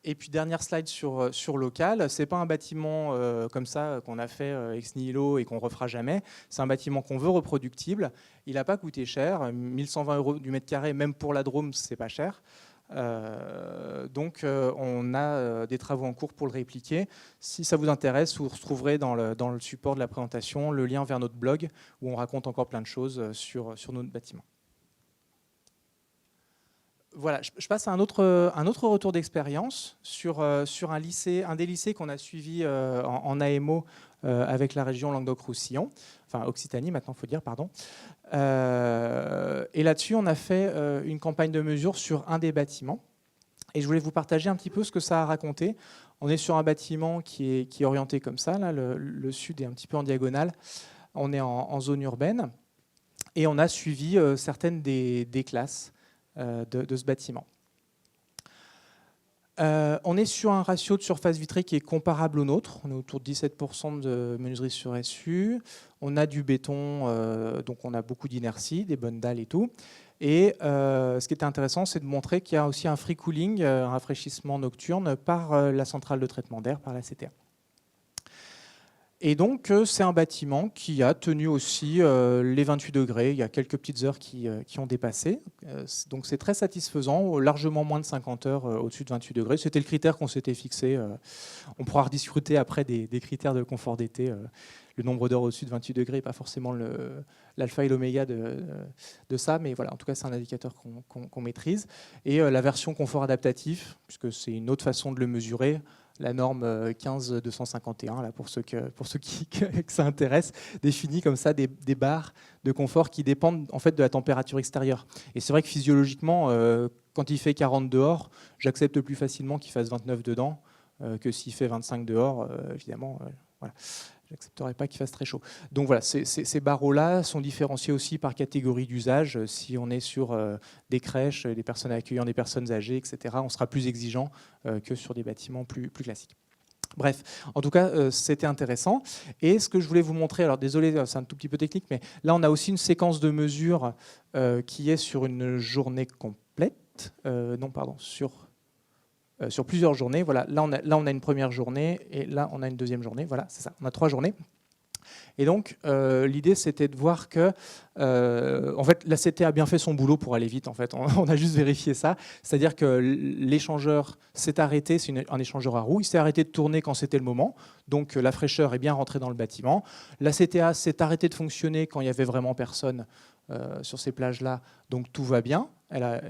Et puis dernière slide sur local, c'est pas un bâtiment comme ça qu'on a fait ex nihilo et qu'on refera jamais. C'est un bâtiment qu'on veut reproductible. Il n'a pas coûté cher, 1 120 € du mètre carré, même pour la Drôme, c'est pas cher. Donc on a des travaux en cours pour le répliquer. Si ça vous intéresse, vous retrouverez dans le support de la présentation le lien vers notre blog où on raconte encore plein de choses sur notre bâtiment. Voilà, je passe à un autre retour d'expérience sur un des lycées qu'on a suivi en AMO avec la région Languedoc-Roussillon, enfin Occitanie maintenant, il faut dire, pardon. Et là-dessus, on a fait une campagne de mesure sur un des bâtiments. Et je voulais vous partager un petit peu ce que ça a raconté. On est sur un bâtiment qui est orienté comme ça, là, le sud est un petit peu en diagonale. On est en zone urbaine et on a suivi certaines des classes de ce bâtiment. On est sur un ratio de surface vitrée qui est comparable au nôtre. On est autour de 17% de menuiserie sur SU. On a du béton, donc on a beaucoup d'inertie, des bonnes dalles et tout. Et ce qui était intéressant, c'est de montrer qu'il y a aussi un free cooling, un rafraîchissement nocturne par la centrale de traitement d'air, par la CTA. Et donc, c'est un bâtiment qui a tenu aussi les 28 degrés. Il y a quelques petites heures qui ont dépassé. Donc, c'est très satisfaisant, largement moins de 50 heures au-dessus de 28 degrés. C'était le critère qu'on s'était fixé. On pourra rediscuter après des critères de confort d'été. Le nombre d'heures au-dessus de 28 degrés n'est pas forcément l'alpha et l'oméga de ça, mais voilà, en tout cas, c'est un indicateur qu'on maîtrise. Et la version confort adaptatif, puisque c'est une autre façon de le mesurer, la norme 15251, là, pour ceux que ça intéresse, définit comme ça des barres de confort qui dépendent en fait de la température extérieure. Et c'est vrai que physiologiquement, quand il fait 40 dehors, j'accepte plus facilement qu'il fasse 29 dedans que s'il fait 25 dehors, évidemment. Voilà. J'accepterai pas qu'il fasse très chaud. Donc voilà, ces barreaux-là sont différenciés aussi par catégorie d'usage. Si on est sur des crèches, des personnes accueillant des personnes âgées, etc., on sera plus exigeant que sur des bâtiments plus classiques. Bref, en tout cas, c'était intéressant. Et ce que je voulais vous montrer, alors désolé, c'est un tout petit peu technique, mais là, on a aussi une séquence de mesures qui est sur une journée complète. Non, pardon, sur plusieurs journées. Voilà, là, on a une première journée et là, on a une deuxième journée. Voilà, c'est ça, on a 3 journées. Et donc, l'idée, c'était de voir que en fait, la CTA a bien fait son boulot pour aller vite. En fait, on a juste vérifié ça. C'est-à-dire que l'échangeur s'est arrêté, c'est un échangeur à roues, il s'est arrêté de tourner quand c'était le moment. Donc, la fraîcheur est bien rentrée dans le bâtiment. La CTA s'est arrêtée de fonctionner quand il n'y avait vraiment personne sur ces plages-là. Donc, tout va bien.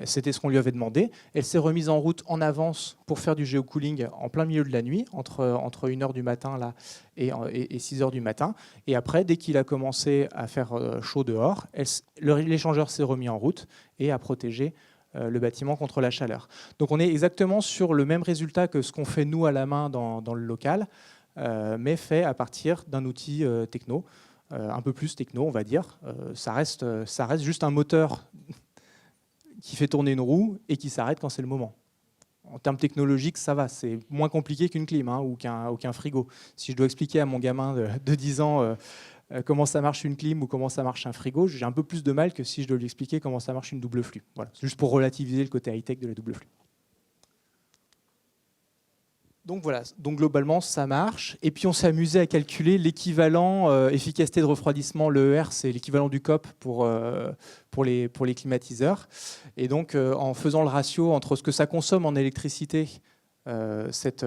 C'était ce qu'on lui avait demandé. Elle s'est remise en route en avance pour faire du géocooling en plein milieu de la nuit, entre 1h du matin là, et 6h du matin. Et après, dès qu'il a commencé à faire chaud dehors, l'échangeur s'est remis en route et a protégé le bâtiment contre la chaleur. Donc on est exactement sur le même résultat que ce qu'on fait nous à la main dans le local, mais fait à partir d'un outil techno, un peu plus techno, on va dire. Ça reste juste un moteur qui fait tourner une roue et qui s'arrête quand c'est le moment. en termes technologiques, ça va. C'est moins compliqué qu'une clim ou qu'un frigo. Si je dois expliquer à mon gamin de 10 ans comment ça marche une clim ou comment ça marche un frigo, j'ai un peu plus de mal que si je dois lui expliquer comment ça marche une double flux. Voilà. C'est juste pour relativiser le côté high-tech de la double flux. Donc voilà, donc globalement ça marche. Et puis on s'est amusé à calculer l'équivalent efficacité de refroidissement. L'EER, c'est l'équivalent du COP pour les climatiseurs. Et donc en faisant le ratio entre ce que ça consomme en électricité, cette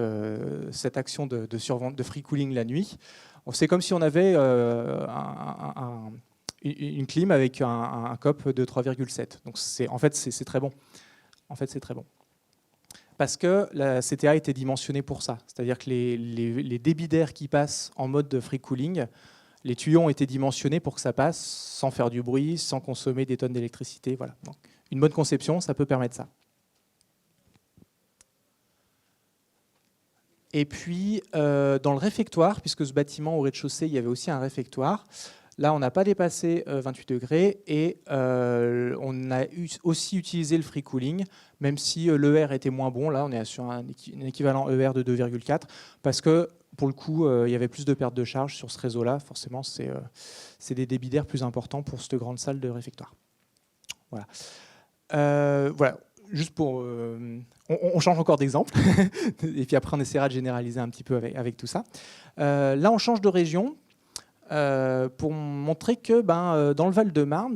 action de free cooling la nuit, c'est comme si on avait une clim avec un COP de 3,7. Donc en fait c'est très bon. En fait c'est très bon. Parce que la CTA était dimensionnée pour ça. C'est-à-dire que les débits d'air qui passent en mode de free cooling, les tuyaux ont été dimensionnés pour que ça passe sans faire du bruit, sans consommer des tonnes d'électricité. Voilà. Donc, une bonne conception, ça peut permettre ça. Et puis, dans le réfectoire, puisque ce bâtiment au rez-de-chaussée, il y avait aussi un réfectoire, là, on n'a pas dépassé 28 degrés et on a aussi utilisé le free cooling, même si l'ER était moins bon. Là, on est sur un équivalent ER de 2,4 parce que, pour le coup, il y avait plus de perte de charge sur ce réseau-là. Forcément, c'est des débits d'air plus importants pour cette grande salle de réfectoire. Voilà. Voilà. Juste pour... on change encore d'exemple, et puis après, on essaiera de généraliser un petit peu avec tout ça. Là, on change de région. Pour montrer que dans le Val-de-Marne,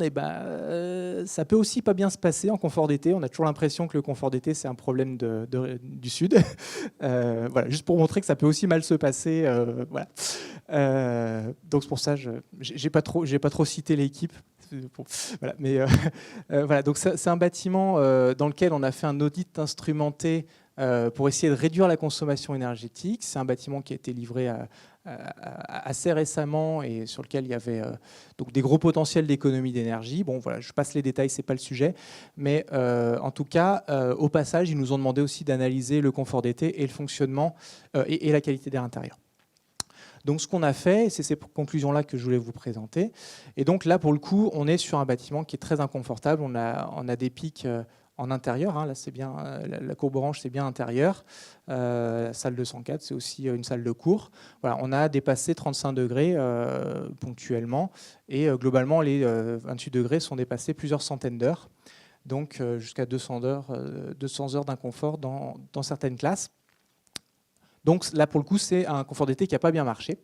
ça peut aussi pas bien se passer en confort d'été. On a toujours l'impression que le confort d'été, c'est un problème du Sud. Voilà, juste pour montrer que ça peut aussi mal se passer. Voilà. Donc c'est pour ça, j'ai pas trop cité l'équipe. Voilà, mais voilà, donc c'est un bâtiment dans lequel on a fait un audit instrumenté pour essayer de réduire la consommation énergétique. C'est un bâtiment qui a été livré assez récemment et sur lequel il y avait donc des gros potentiels d'économie d'énergie. Bon, voilà, je passe les détails, c'est pas le sujet, mais en tout cas, au passage, ils nous ont demandé aussi d'analyser le confort d'été et le fonctionnement et la qualité d'air intérieur. Donc ce qu'on a fait, c'est ces conclusions-là que je voulais vous présenter. Et donc là, pour le coup, on est sur un bâtiment qui est très inconfortable. On a des pics en intérieur. Hein. Là, c'est bien la courbe orange, c'est bien intérieur. La salle 204, c'est aussi une salle de cours. Voilà, on a dépassé 35 degrés ponctuellement. Et globalement, les 28 degrés sont dépassés plusieurs centaines d'heures. Donc jusqu'à 200 heures d'inconfort dans certaines classes. Donc là, pour le coup, c'est un confort d'été qui n'a pas bien marché.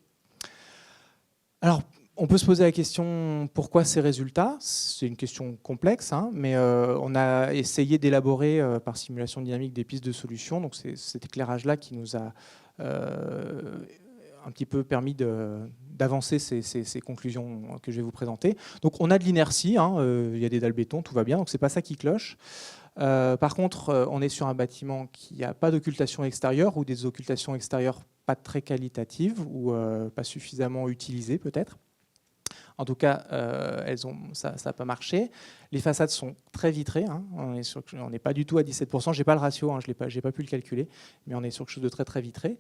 Alors, on peut se poser la question pourquoi ces résultats. C'est une question complexe, hein, mais on a essayé d'élaborer par simulation dynamique des pistes de solutions. Donc c'est cet éclairage-là qui nous a un petit peu permis d'avancer ces conclusions que je vais vous présenter. Donc on a de l'inertie, hein, il y a des dalles béton, tout va bien, donc c'est pas ça qui cloche. Par contre, on est sur un bâtiment qui n'a pas d'occultation extérieure ou des occultations extérieures pas très qualitatives ou pas suffisamment utilisées peut-être. En tout cas, ça n'a pas marché. Les façades sont très vitrées. Hein. On n'est pas du tout à 17%. Je n'ai pas le ratio, hein, je n'ai pas pu le calculer, mais on est sur quelque chose de très très vitré.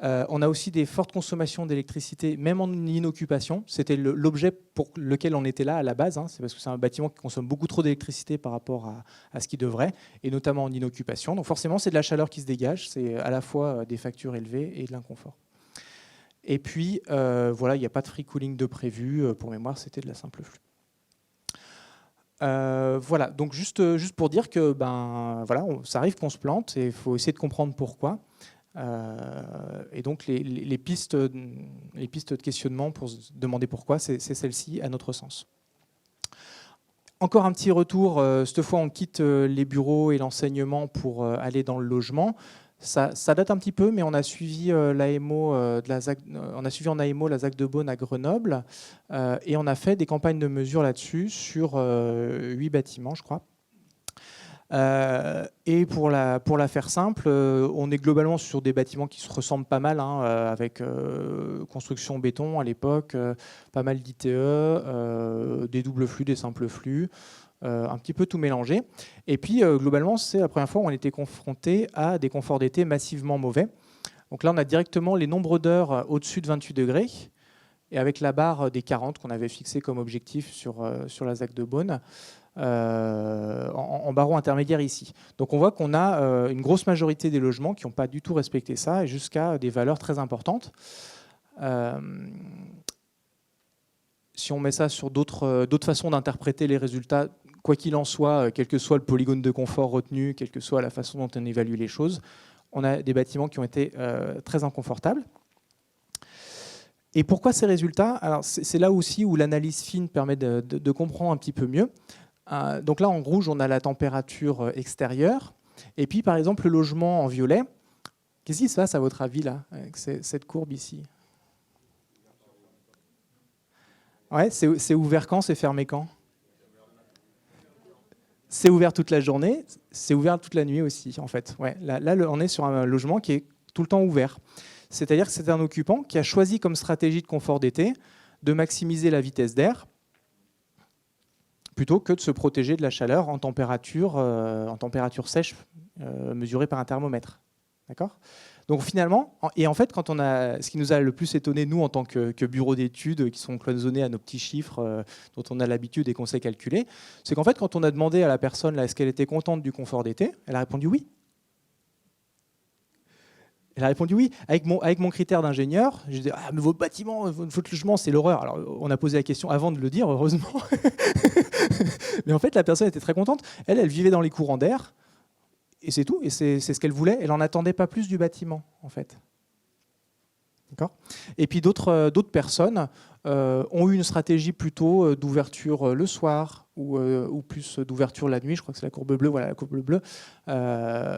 On a aussi des fortes consommations d'électricité, même en inoccupation. C'était l'objet pour lequel on était là à la base. Hein. C'est parce que c'est un bâtiment qui consomme beaucoup trop d'électricité par rapport à ce qu'il devrait, et notamment en inoccupation. Donc forcément, c'est de la chaleur qui se dégage. C'est à la fois des factures élevées et de l'inconfort. Et puis, voilà, il n'y a pas de free cooling de prévu. Pour mémoire, c'était de la simple flux. Voilà, donc juste pour dire que voilà, ça arrive qu'on se plante et il faut essayer de comprendre pourquoi. Et donc les pistes de questionnement pour se demander pourquoi, c'est celle-ci à notre sens. Encore un petit retour, cette fois on quitte les bureaux et l'enseignement pour aller dans le logement. Ça date un petit peu, mais on a suivi l'AMO on a suivi en AMO la ZAC de Beaune à Grenoble et on a fait des campagnes de mesure là-dessus sur 8 bâtiments, je crois. Et pour la faire simple, on est globalement sur des bâtiments qui se ressemblent pas mal, hein, avec construction béton à l'époque, pas mal d'ITE, des doubles flux, des simples flux, un petit peu tout mélangé. Et puis globalement, c'est la première fois où on était confronté à des conforts d'été massivement mauvais. Donc là, on a directement les nombres d'heures au-dessus de 28 degrés, et avec la barre des 40 qu'on avait fixée comme objectif sur la ZAC de Beaune. en barreaux intermédiaires ici. Donc on voit qu'on a une grosse majorité des logements qui n'ont pas du tout respecté ça, et jusqu'à des valeurs très importantes. Si on met ça sur d'autres façons d'interpréter les résultats, quoi qu'il en soit, quel que soit le polygone de confort retenu, quelle que soit la façon dont on évalue les choses, on a des bâtiments qui ont été très inconfortables. Et pourquoi ces résultats? Alors c'est là aussi où l'analyse fine permet de comprendre un petit peu mieux. Donc là, en rouge, on a la température extérieure. Et puis, par exemple, le logement en violet. Qu'est-ce qui se passe, à votre avis, là, avec cette courbe ici? Ouais, c'est ouvert quand, c'est fermé quand? C'est ouvert toute la journée, c'est ouvert toute la nuit aussi, en fait. Ouais, là, on est sur un logement qui est tout le temps ouvert. C'est-à-dire que c'est un occupant qui a choisi comme stratégie de confort d'été de maximiser la vitesse d'air plutôt que de se protéger de la chaleur en température sèche mesurée par un thermomètre. D'accord ? Donc finalement, et en fait, ce qui nous a le plus étonné, nous, en tant que bureau d'études, qui sont cloisonnés à nos petits chiffres dont on a l'habitude et qu'on sait calculer, c'est qu'en fait, quand on a demandé à la personne est-ce qu'elle était contente du confort d'été, elle a répondu oui. Elle a répondu oui. Avec mon critère d'ingénieur, je dis mais votre bâtiment, votre logement, c'est l'horreur. Alors on a posé la question avant de le dire, heureusement. Mais en fait, la personne était très contente. Elle vivait dans les courants d'air. Et c'est tout, et c'est ce qu'elle voulait. Elle n'en attendait pas plus du bâtiment, en fait. D'accord ? Et puis d'autres personnes ont eu une stratégie plutôt d'ouverture le soir ou plus d'ouverture la nuit. Je crois que c'est la courbe bleue, voilà, la courbe bleue,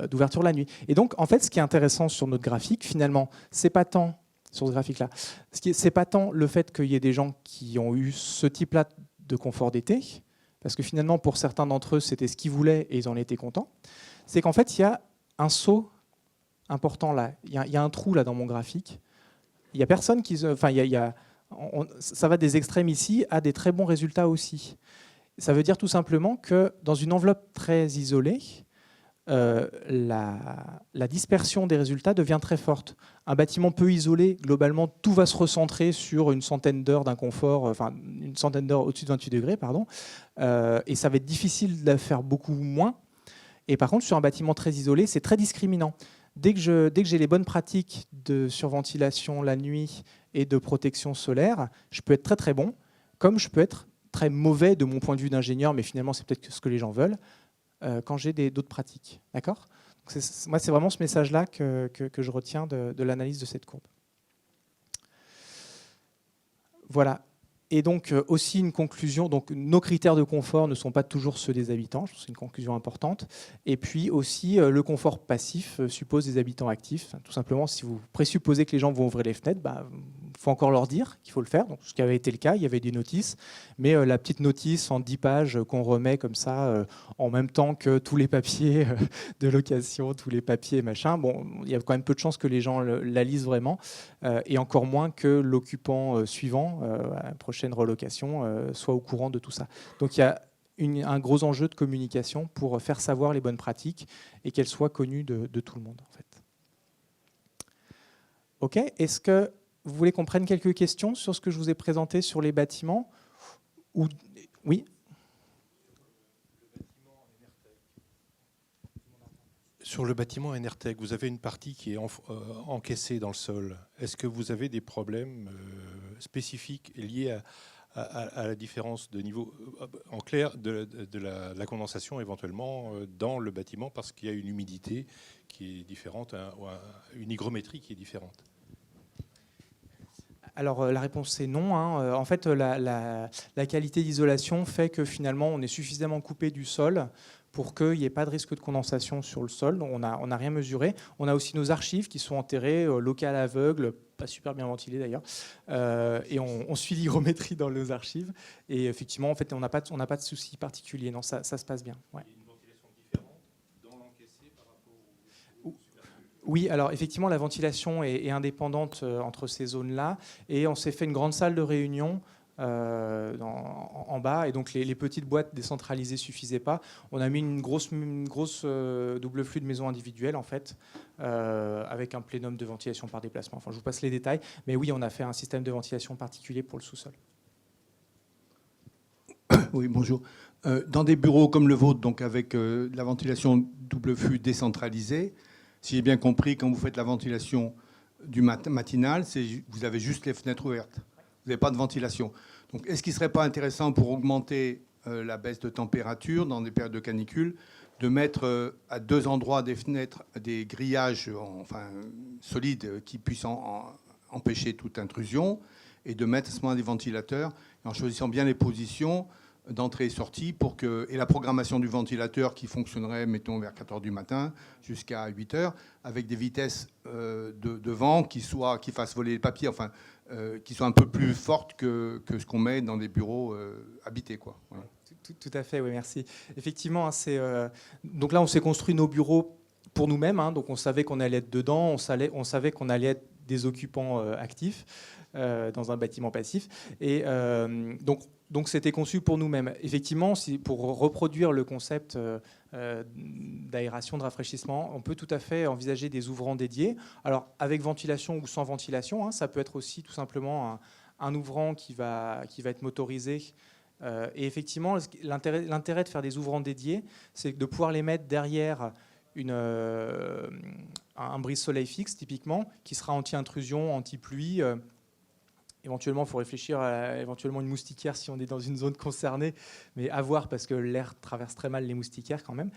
d'ouverture la nuit. Et donc, en fait, ce qui est intéressant sur notre graphique, finalement, c'est pas tant, sur ce graphique-là, c'est pas tant le fait qu'il y ait des gens qui ont eu ce type-là de confort d'été, parce que finalement, pour certains d'entre eux, c'était ce qu'ils voulaient et ils en étaient contents. C'est qu'en fait, il y a un saut important là. Il y a un trou là dans mon graphique. Il n'y a personne qui... Enfin, ça va des extrêmes ici à des très bons résultats aussi. Ça veut dire tout simplement que dans une enveloppe très isolée, la dispersion des résultats devient très forte. Un bâtiment peu isolé, globalement, tout va se recentrer sur une centaine d'heures d'inconfort, enfin une centaine d'heures au-dessus de 28 degrés, pardon. Et ça va être difficile de la faire beaucoup moins. Et par contre, sur un bâtiment très isolé, c'est très discriminant. Dès que j'ai les bonnes pratiques de surventilation la nuit et de protection solaire, je peux être très très bon, comme je peux être très mauvais de mon point de vue d'ingénieur, mais finalement c'est peut-être ce que les gens veulent, quand j'ai d'autres pratiques. D'accord ? Moi, c'est vraiment ce message-là que je retiens de l'analyse de cette courbe. Voilà. Et donc aussi une conclusion, donc nos critères de confort ne sont pas toujours ceux des habitants, c'est une conclusion importante. Et puis aussi le confort passif suppose des habitants actifs. Tout simplement, si vous présupposez que les gens vont ouvrir les fenêtres, il faut encore leur dire qu'il faut le faire. Donc, ce qui avait été le cas, il y avait des notices, mais la petite notice en 10 pages qu'on remet comme ça en même temps que tous les papiers de location, tous les papiers machin, bon, il y a quand même peu de chances que les gens la lisent vraiment, et encore moins que l'occupant suivant, à la prochaine relocation, soit au courant de tout ça. Donc il y a un gros enjeu de communication pour faire savoir les bonnes pratiques et qu'elles soient connues de tout le monde, en fait. Ok, est-ce que vous voulez qu'on prenne quelques questions sur ce que je vous ai présenté sur les bâtiments ? Oui ? Sur le bâtiment Enertech, vous avez une partie qui est encaissée dans le sol. Est-ce que vous avez des problèmes spécifiques liés à la différence de niveau, en clair, de la condensation éventuellement dans le bâtiment parce qu'il y a une humidité qui est différente, une hygrométrie qui est différente ? Alors la réponse c'est non. En fait, la qualité d'isolation fait que finalement on est suffisamment coupé du sol pour qu'il n'y ait pas de risque de condensation sur le sol. Donc, on n'a rien mesuré. On a aussi nos archives qui sont enterrées, locales aveugles, pas super bien ventilées d'ailleurs, et on suit l'hygrométrie dans nos archives. Et effectivement, en fait, on n'a pas de souci particulier. Non, ça se passe bien. Ouais. Il y a une ventilation différente dans l'encaissé par rapport au... Oui, alors effectivement, la ventilation est indépendante entre ces zones-là. Et on s'est fait une grande salle de réunion en bas, et donc les petites boîtes décentralisées ne suffisaient pas. On a mis une grosse double flux de maisons individuelles, en fait, avec un plénum de ventilation par déplacement. Enfin, je vous passe les détails, mais oui, on a fait un système de ventilation particulier pour le sous-sol. Oui, bonjour. Dans des bureaux comme le vôtre, donc avec la ventilation double flux décentralisée, si j'ai bien compris, quand vous faites la ventilation du matinale, vous avez juste les fenêtres ouvertes. Vous n'avez pas de ventilation. Donc, est-ce qu'il ne serait pas intéressant pour augmenter la baisse de température dans des périodes de canicule, de mettre à 2 endroits des fenêtres, des grillages solides qui puissent empêcher toute intrusion, et de mettre à ce moment des ventilateurs, en choisissant bien les positions d'entrée et sortie et la programmation du ventilateur qui fonctionnerait, mettons, vers 4 heures du matin jusqu'à 8 heures, avec des vitesses de vent qui fassent voler les papiers, qui soient un peu plus fortes que ce qu'on met dans des bureaux habités, quoi. Voilà. Tout à fait, oui, merci. Effectivement, donc là, on s'est construit nos bureaux pour nous-mêmes, hein, donc on savait qu'on allait être dedans, on savait qu'on allait être des occupants actifs dans un bâtiment passif, et donc c'était conçu pour nous-mêmes. Effectivement, pour reproduire le concept d'aération, de rafraîchissement, on peut tout à fait envisager des ouvrants dédiés. Alors, avec ventilation ou sans ventilation, hein, ça peut être aussi tout simplement un ouvrant qui va être motorisé. Et effectivement, l'intérêt de faire des ouvrants dédiés, c'est de pouvoir les mettre derrière un brise-soleil fixe, typiquement, qui sera anti-intrusion, anti-pluie. Éventuellement, il faut réfléchir à éventuellement une moustiquaire si on est dans une zone concernée, mais à voir parce que l'air traverse très mal les moustiquaires quand même.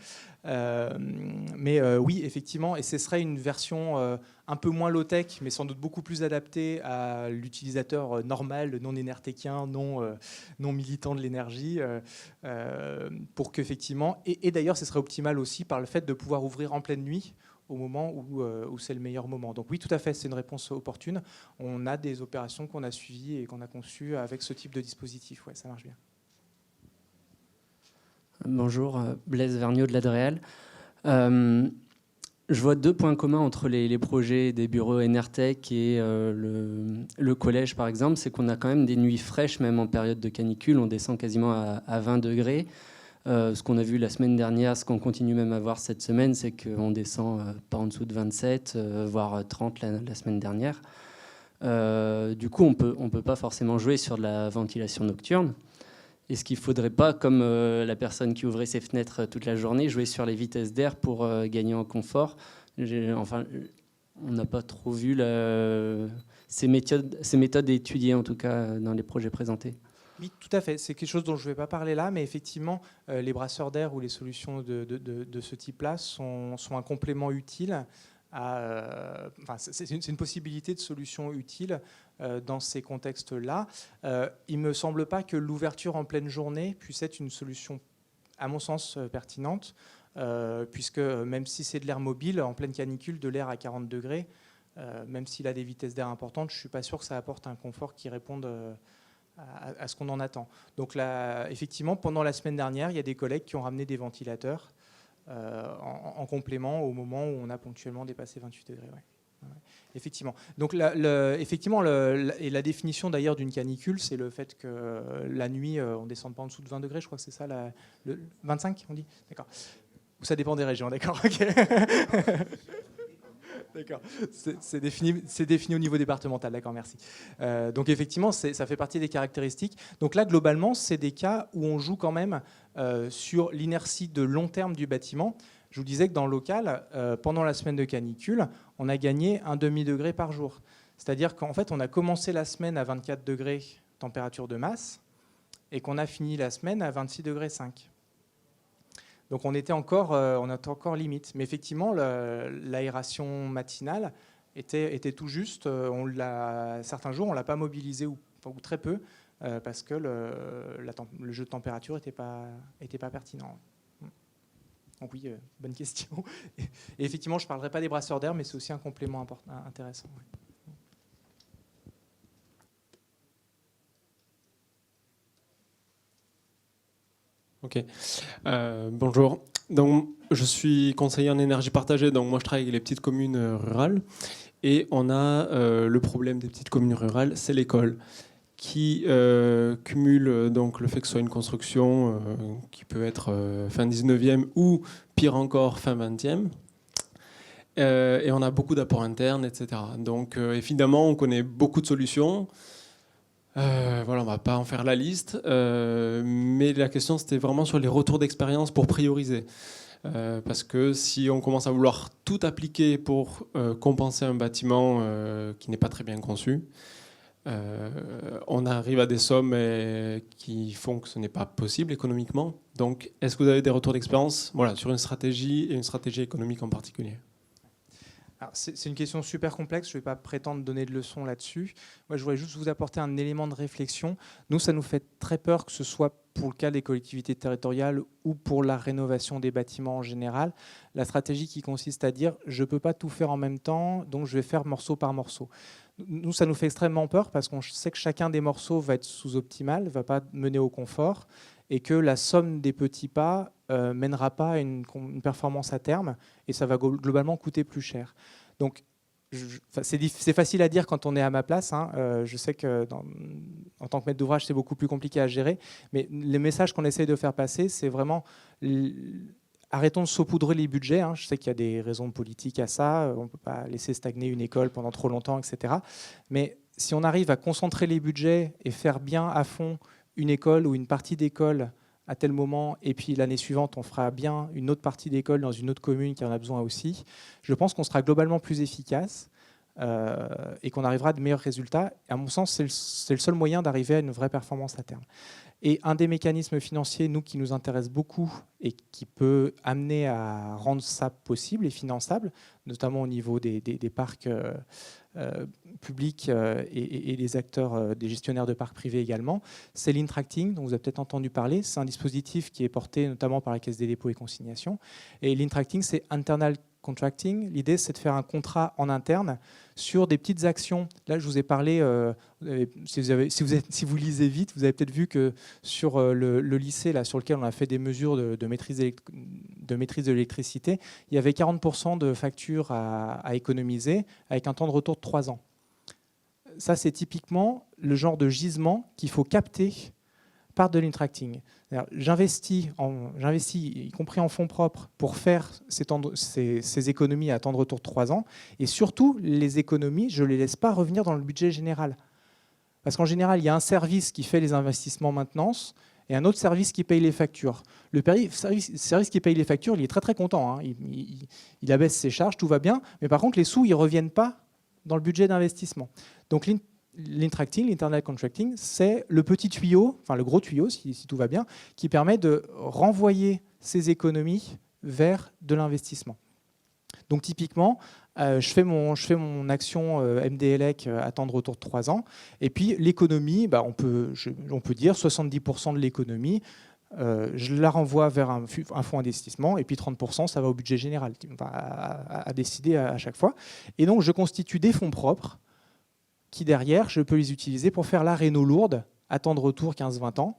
Oui, effectivement, et ce serait une version un peu moins low-tech, mais sans doute beaucoup plus adaptée à l'utilisateur normal, non énertéquien, non militant de l'énergie, pour qu'effectivement, et d'ailleurs, ce serait optimal aussi par le fait de pouvoir ouvrir en pleine nuit, au moment où c'est le meilleur moment. Donc oui, tout à fait, c'est une réponse opportune. On a des opérations qu'on a suivies et qu'on a conçues avec ce type de dispositif. Ouais, ça marche bien. Bonjour, Blaise Vergniaud de l'Adréal. Je vois 2 points communs entre les projets des bureaux Enertech et le collège, par exemple. C'est qu'on a quand même des nuits fraîches, même en période de canicule. On descend quasiment à 20 degrés. Ce qu'on a vu la semaine dernière, ce qu'on continue même à voir cette semaine, c'est qu'on descend pas en dessous de 27, voire 30 la semaine dernière. Du coup, on peut pas forcément jouer sur de la ventilation nocturne. Est-ce qu'il ne faudrait pas, comme la personne qui ouvrait ses fenêtres toute la journée, jouer sur les vitesses d'air pour gagner en confort? On n'a pas trop vu ces méthodes étudiées, en tout cas, dans les projets présentés. Oui, tout à fait. C'est quelque chose dont je ne vais pas parler là, mais effectivement, les brasseurs d'air ou les solutions de ce type-là sont un complément utile. C'est une possibilité de solution utile dans ces contextes-là. Il ne me semble pas que l'ouverture en pleine journée puisse être une solution, à mon sens, pertinente, puisque même si c'est de l'air mobile, en pleine canicule, de l'air à 40 degrés, même s'il a des vitesses d'air importantes, je ne suis pas sûr que ça apporte un confort qui réponde à ce qu'on en attend. Donc là, effectivement, pendant la semaine dernière, il y a des collègues qui ont ramené des ventilateurs en complément au moment où on a ponctuellement dépassé 28 degrés. Ouais. Effectivement. Donc et la définition d'ailleurs d'une canicule, c'est le fait que la nuit, on ne descende pas en dessous de 20 degrés, je crois que c'est ça, 25 on dit. D'accord. Ça dépend des régions, d'accord. Ok. D'accord. C'est défini au niveau départemental, d'accord, merci. Donc effectivement, ça fait partie des caractéristiques. Donc là, globalement, c'est des cas où on joue quand même sur l'inertie de long terme du bâtiment. Je vous disais que dans le local, pendant la semaine de canicule, on a gagné un demi-degré par jour. C'est-à-dire qu'en fait, on a commencé la semaine à 24 degrés température de masse et qu'on a fini la semaine à 26 degrés 5. Donc on était encore limite. Mais effectivement, l'aération matinale était tout juste. Certains jours, on ne l'a pas mobilisé ou très peu parce que le jeu de température n'était pas pertinent. Donc oui, bonne question. Et effectivement, je ne parlerai pas des brasseurs d'air, mais c'est aussi un complément intéressant. Ouais. Ok. Bonjour. Donc, je suis conseiller en énergie partagée. Donc, moi, je travaille avec les petites communes rurales. Et on a le problème des petites communes rurales, c'est l'école, qui cumule donc le fait que ce soit une construction qui peut être fin 19e ou, pire encore, fin 20e. Et on a beaucoup d'apports internes, etc. Donc, évidemment, on connaît beaucoup de solutions. Voilà, on va pas en faire la liste, mais la question c'était vraiment sur les retours d'expérience pour prioriser. Parce que si on commence à vouloir tout appliquer pour compenser un bâtiment qui n'est pas très bien conçu, on arrive à des sommes qui font que ce n'est pas possible économiquement. Donc, est-ce que vous avez des retours d'expérience, voilà, sur une stratégie et une stratégie économique en particulier? Alors, c'est une question super complexe, je ne vais pas prétendre donner de leçons là-dessus. Moi, je voudrais juste vous apporter un élément de réflexion. Nous, ça nous fait très peur, que ce soit pour le cas des collectivités territoriales ou pour la rénovation des bâtiments en général. La stratégie qui consiste à dire « je ne peux pas tout faire en même temps, donc je vais faire morceau par morceau ». Nous, ça nous fait extrêmement peur parce qu'on sait que chacun des morceaux va être sous-optimal, ne va pas mener au confort, et que la somme des petits pas mènera pas à une performance à terme, et ça va globalement coûter plus cher. Donc, c'est facile à dire quand on est à ma place. Hein. Je sais que en tant que maître d'ouvrage, c'est beaucoup plus compliqué à gérer, mais les messages qu'on essaye de faire passer, c'est vraiment arrêtons de saupoudrer les budgets. Hein. Je sais qu'il y a des raisons politiques à ça, on ne peut pas laisser stagner une école pendant trop longtemps, etc. Mais si on arrive à concentrer les budgets et faire bien à fond une école ou une partie d'école à tel moment, et puis l'année suivante, on fera bien une autre partie d'école dans une autre commune qui en a besoin aussi, je pense qu'on sera globalement plus efficace et qu'on arrivera à de meilleurs résultats. Et à mon sens, c'est le seul moyen d'arriver à une vraie performance à terme. Et un des mécanismes financiers, nous, qui nous intéresse beaucoup et qui peut amener à rendre ça possible et finançable, notamment au niveau des parcs publics et des acteurs, des gestionnaires de parcs privés également, c'est l'Intracting, dont vous avez peut-être entendu parler. C'est un dispositif qui est porté notamment par la Caisse des dépôts et consignations. Et l'Intracting, c'est Internal Contracting. L'idée, c'est de faire un contrat en interne sur des petites actions. Là, je vous ai parlé, si vous lisez vite, vous avez peut-être vu que sur le lycée là, sur lequel on a fait des mesures de maîtrise de l'électricité, il y avait 40% de factures à économiser avec un temps de retour de 3 ans. Ça, c'est typiquement le genre de gisement qu'il faut capter par de l'intracting. J'investis, y compris en fonds propres, pour faire ces économies à temps de retour de 3 ans. Et surtout, les économies, je ne les laisse pas revenir dans le budget général. Parce qu'en général, il y a un service qui fait les investissements maintenance et un autre service qui paye les factures. Le service qui paye les factures, il est très très content. Hein. Il abaisse ses charges, tout va bien. Mais par contre, les sous, ils ne reviennent pas dans le budget d'investissement. Donc l'intracting, l'internal contracting, c'est le petit tuyau, enfin le gros tuyau, si tout va bien, qui permet de renvoyer ces économies vers de l'investissement. Donc typiquement, je fais mon action MDLEC à temps de retour de 3 ans, et puis l'économie, on peut dire 70% de l'économie, je la renvoie vers un fonds d'investissement, et puis 30%, ça va au budget général, à décider à chaque fois. Et donc je constitue des fonds propres, qui derrière, je peux les utiliser pour faire la réno lourde à temps de retour 15-20 ans.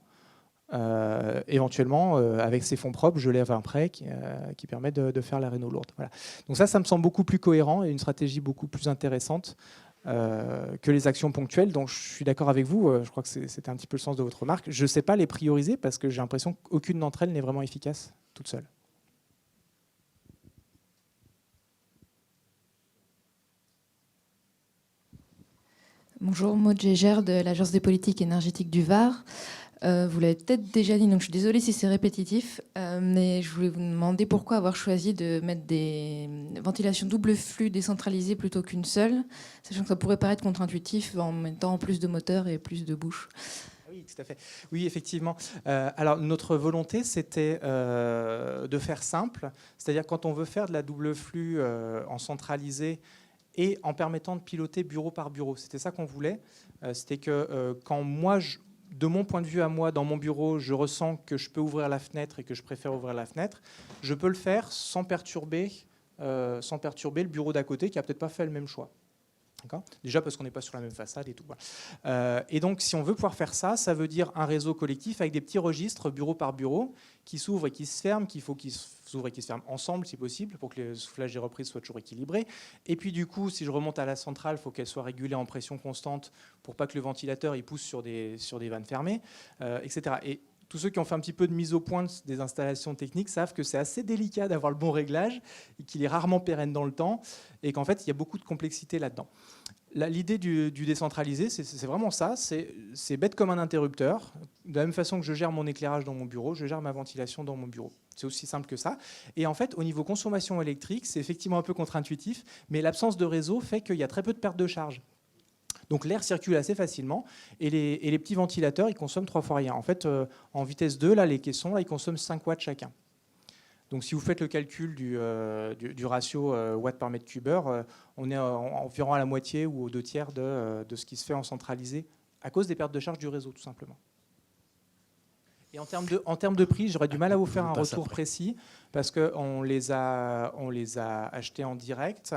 Éventuellement, avec ces fonds propres, je lève un prêt qui permet de faire la réno lourde. Voilà. Donc ça me semble beaucoup plus cohérent et une stratégie beaucoup plus intéressante que les actions ponctuelles. Donc je suis d'accord avec vous, je crois que c'était un petit peu le sens de votre remarque. Je ne sais pas les prioriser parce que j'ai l'impression qu'aucune d'entre elles n'est vraiment efficace toute seule. Bonjour, Maud Gégère de l'Agence des politiques énergétiques du Var. Vous l'avez peut-être déjà dit, donc je suis désolée si c'est répétitif, mais je voulais vous demander pourquoi avoir choisi de mettre des ventilations double flux décentralisées plutôt qu'une seule, sachant que ça pourrait paraître contre-intuitif en mettant plus de moteurs et plus de bouches. Oui, tout à fait. Oui, effectivement. Alors, notre volonté, c'était de faire simple, c'est-à-dire quand on veut faire de la double flux en centralisé, et en permettant de piloter bureau par bureau. C'était ça qu'on voulait. C'était que quand moi, de mon point de vue à moi, dans mon bureau, je ressens que je peux ouvrir la fenêtre et que je préfère ouvrir la fenêtre, je peux le faire sans perturber le bureau d'à côté qui n'a peut-être pas fait le même choix. Déjà parce qu'on n'est pas sur la même façade et tout. Et donc, si on veut pouvoir faire ça, ça veut dire un réseau collectif avec des petits registres bureau par bureau qui s'ouvrent et qui se ferment, qu'il faut qu'ils s'ouvrent et qu'ils se ferment ensemble si possible pour que le soufflage des reprises soit toujours équilibré. Et puis du coup, si je remonte à la centrale, il faut qu'elle soit régulée en pression constante pour pas que le ventilateur il pousse sur des vannes fermées, etc. Et tous ceux qui ont fait un petit peu de mise au point des installations techniques savent que c'est assez délicat d'avoir le bon réglage et qu'il est rarement pérenne dans le temps et qu'en fait, il y a beaucoup de complexité là-dedans. L'idée du décentralisé, c'est vraiment ça, c'est bête comme un interrupteur. De la même façon que je gère mon éclairage dans mon bureau, je gère ma ventilation dans mon bureau. C'est aussi simple que ça. Et en fait, au niveau consommation électrique, c'est effectivement un peu contre-intuitif, mais l'absence de réseau fait qu'il y a très peu de perte de charge. Donc l'air circule assez facilement et les petits ventilateurs, ils consomment 3 fois rien. En fait, en vitesse 2, là, les caissons, là, ils consomment 5 watts chacun. Donc si vous faites le calcul du ratio watts par mètre cubeur, on est environ à la moitié ou aux 2/3 de ce qui se fait en centralisé à cause des pertes de charge du réseau, tout simplement. Et en termes de prix, j'aurais du mal à vous faire un retour précis parce qu'on les a achetés en direct,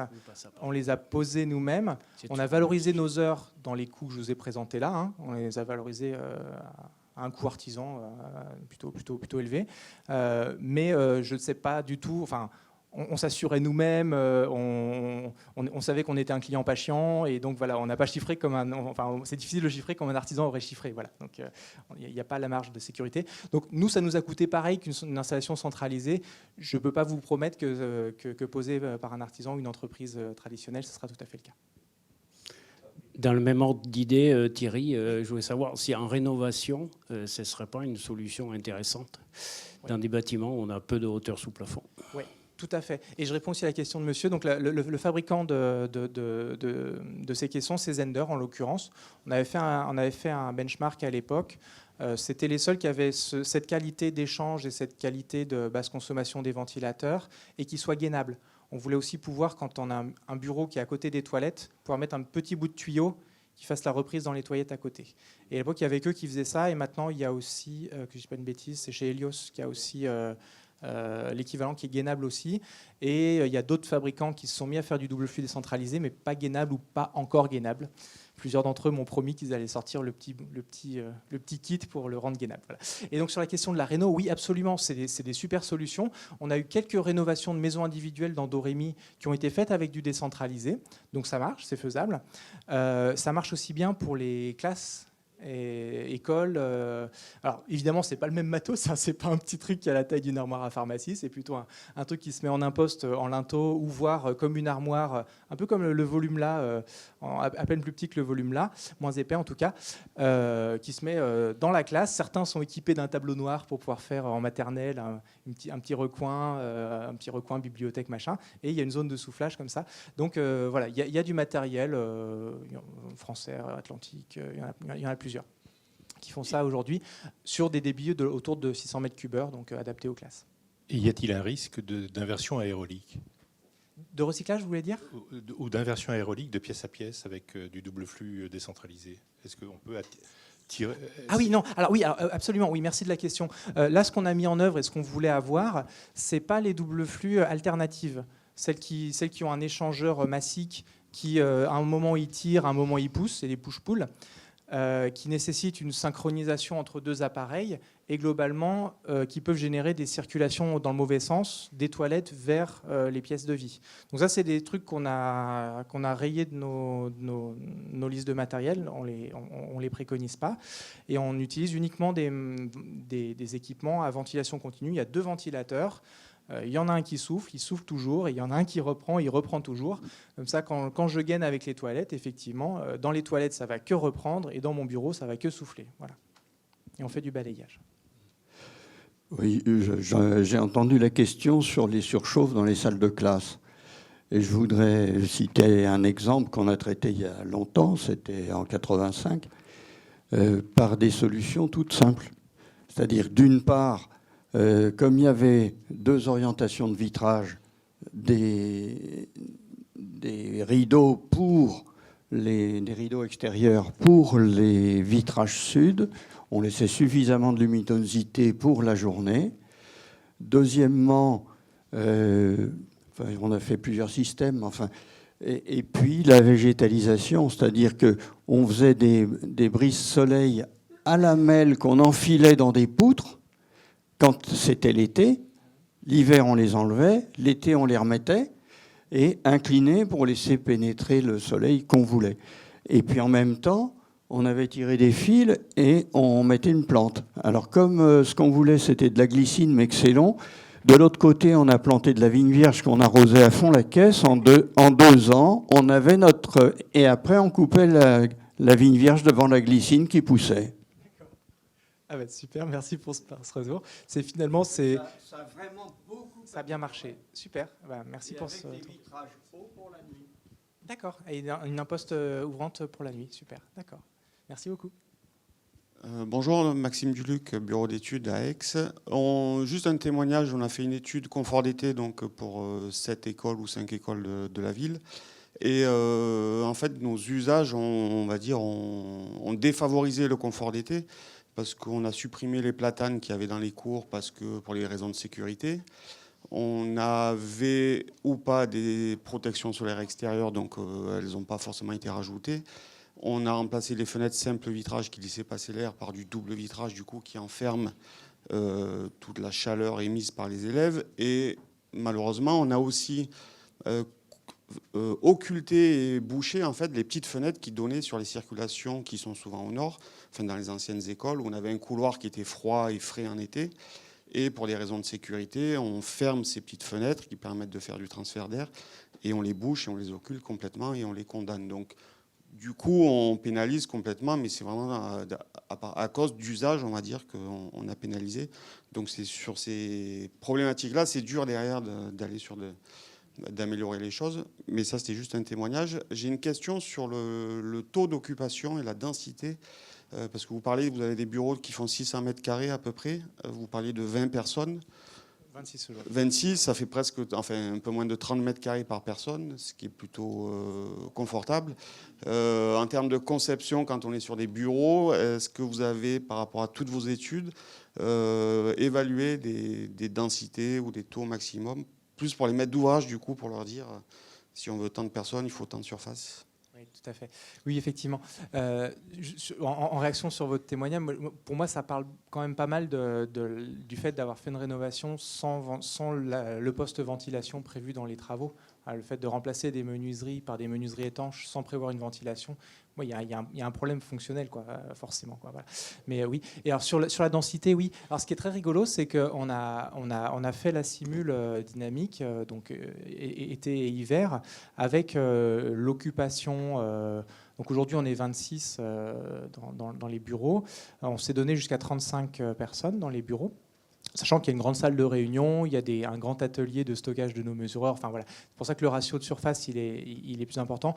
on les a posés nous-mêmes, on a valorisé nos heures dans les coûts que je vous ai présentés là, hein. On les a valorisés à un coût artisan plutôt élevé. Mais je ne sais pas du tout... Enfin, on s'assurait nous-mêmes, on savait qu'on était un client pas chiant, et donc voilà, on n'a pas chiffré comme un... Enfin, c'est difficile de chiffrer comme un artisan aurait chiffré. Voilà. Donc il n'y a pas la marge de sécurité. Donc nous, ça nous a coûté pareil qu'une installation centralisée. Je ne peux pas vous promettre que posé par un artisan ou une entreprise traditionnelle, ce sera tout à fait le cas. Dans le même ordre d'idée, Thierry, je voulais savoir si en rénovation, ce ne serait pas une solution intéressante dans des bâtiments où on a peu de hauteur sous plafond. Oui. Tout à fait. Et je réponds aussi à la question de monsieur. Donc, le fabricant de ces caissons, c'est Zehnder en l'occurrence. On avait fait un benchmark à l'époque. C'était les seuls qui avaient cette qualité d'échange et cette qualité de basse consommation des ventilateurs et qui soient gainables. On voulait aussi pouvoir, quand on a un bureau qui est à côté des toilettes, pouvoir mettre un petit bout de tuyau qui fasse la reprise dans les toilettes à côté. Et à l'époque, il y avait qu'eux qui faisaient ça. Et maintenant, il y a aussi, que je ne dis pas une bêtise, c'est chez Helios qui a aussi... l'équivalent qui est gainable aussi. Et il y a d'autres fabricants qui se sont mis à faire du double flux décentralisé, mais pas gainable ou pas encore gainable. Plusieurs d'entre eux m'ont promis qu'ils allaient sortir le petit kit pour le rendre gainable. Voilà. Et donc sur la question de la réno, oui, absolument, c'est des super solutions. On a eu quelques rénovations de maisons individuelles dans Dorémy qui ont été faites avec du décentralisé. Donc ça marche, c'est faisable. Ça marche aussi bien pour les classes et école. Alors évidemment, c'est pas le même matos, hein, c'est pas un petit truc qui a la taille d'une armoire à pharmacie, c'est plutôt un truc qui se met en imposte en linteau ou voire comme une armoire, un peu comme le volume là, à peine plus petit que le volume là, moins épais en tout cas, qui se met dans la classe. Certains sont équipés d'un tableau noir pour pouvoir faire en maternelle un petit recoin bibliothèque machin, et il y a une zone de soufflage comme ça. Donc voilà, il y a du matériel français, atlantique, il y en a plusieurs qui font ça aujourd'hui sur des débits autour de 600 mètres cubeurs, donc adaptés aux classes. Et y a-t-il un risque d'inversion aérolique ? De recyclage, vous voulez dire ? Ou d'inversion aérolique de pièce à pièce avec du double flux décentralisé ? Est-ce qu'on peut tirer... Ah oui, non. Alors oui, absolument. Oui, merci de la question. Là, ce qu'on a mis en œuvre et ce qu'on voulait avoir, c'est pas les double flux alternatives, celles qui ont un échangeur massique qui, à un moment, il tire, à un moment, il pousse, c'est des push-pull. Qui nécessitent une synchronisation entre deux appareils et globalement qui peuvent générer des circulations dans le mauvais sens des toilettes vers les pièces de vie. Donc ça, c'est des trucs qu'on a rayés de nos listes de matériel, on les préconise pas, et on utilise uniquement des équipements à ventilation continue. Il y a 2 ventilateurs. Il y en a un qui souffle, il souffle toujours, et il y en a un qui reprend, il reprend toujours. Comme ça, quand je gaine avec les toilettes, effectivement, dans les toilettes, ça va que reprendre, et dans mon bureau, ça va que souffler. Voilà. Et on fait du balayage. Oui, j'ai entendu la question sur les surchauffes dans les salles de classe. Et je voudrais citer un exemple qu'on a traité il y a longtemps, c'était en 85, par des solutions toutes simples. C'est-à-dire, d'une part, comme il y avait 2 orientations de vitrage, des rideaux des rideaux extérieurs pour les vitrages sud, on laissait suffisamment de luminosité pour la journée. Deuxièmement, on a fait plusieurs systèmes, enfin, et puis la végétalisation, c'est-à-dire qu'on faisait des brises-soleil à lamelles qu'on enfilait dans des poutres. Quand c'était l'été, l'hiver on les enlevait, l'été on les remettait et inclinés pour laisser pénétrer le soleil qu'on voulait. Et puis en même temps, on avait tiré des fils et on mettait une plante. Alors comme ce qu'on voulait c'était de la glycine mais que c'est long, De l'autre côté, on a planté de la vigne vierge qu'on arrosait à fond la caisse. En 2 ans, on avait notre... Et après, on coupait la vigne vierge devant la glycine qui poussait. Ah bah super, merci pour ce retour. C'est finalement, c'est... Ça a vraiment beaucoup... Ça a bien marché. Super, bah, merci pour ce retour. vitrages hauts pour la nuit. D'accord, et une imposte ouvrante pour la nuit, super, d'accord. Merci beaucoup. Bonjour, Maxime Duluc, bureau d'études à Aix. Juste un témoignage, on a fait une étude confort d'été donc pour 7 écoles ou 5 écoles de la ville. Et en fait, nos usages, on va dire, ont défavorisé le confort d'été parce qu'on a supprimé les platanes qu'il y avait dans les cours pour les raisons de sécurité. On avait ou pas des protections solaires extérieures, donc elles n'ont pas forcément été rajoutées. On a remplacé les fenêtres simple vitrage qui laissaient passer l'air par du double vitrage, du coup, qui enferme toute la chaleur émise par les élèves. Et malheureusement, on a aussi occulté et bouché en fait, les petites fenêtres qui donnaient sur les circulations qui sont souvent au nord, enfin, dans les anciennes écoles, où on avait un couloir qui était froid et frais en été. Et pour des raisons de sécurité, on ferme ces petites fenêtres qui permettent de faire du transfert d'air et on les bouche et on les occulte complètement et on les condamne. Donc, du coup, on pénalise complètement, mais c'est vraiment à cause d'usage, on va dire, qu'on a pénalisé. Donc, c'est sur ces problématiques-là, c'est dur derrière d'améliorer les choses. Mais ça, c'était juste un témoignage. J'ai une question sur le taux d'occupation et la densité. Parce que vous avez des bureaux qui font 600 mètres carrés à peu près. Vous parliez de 20 personnes. 26 aujourd'hui. 26, ça fait presque, un peu moins de 30 mètres carrés par personne, ce qui est plutôt confortable. En termes de conception, quand on est sur des bureaux, est-ce que vous avez, par rapport à toutes vos études, évalué des densités ou des taux maximum, plus pour les maîtres d'ouvrage, du coup, pour leur dire, si on veut tant de personnes, il faut tant de surface? Oui, tout à fait. Oui, effectivement. En réaction sur votre témoignage, pour moi, ça parle quand même pas mal du fait d'avoir fait une rénovation sans le poste ventilation prévu dans les travaux. Le fait de remplacer des menuiseries par des menuiseries étanches sans prévoir une ventilation, il y a un problème fonctionnel, quoi, forcément. Quoi, voilà. Mais oui. Et alors sur la densité, oui. Alors ce qui est très rigolo, c'est qu'on a fait la simule dynamique, donc été et hiver, avec l'occupation. Donc aujourd'hui, on est 26 dans les bureaux. On s'est donné jusqu'à 35 personnes dans les bureaux. Sachant qu'il y a une grande salle de réunion, il y a un grand atelier de stockage de nos mesureurs. Enfin, voilà. C'est pour ça que le ratio de surface il est plus important.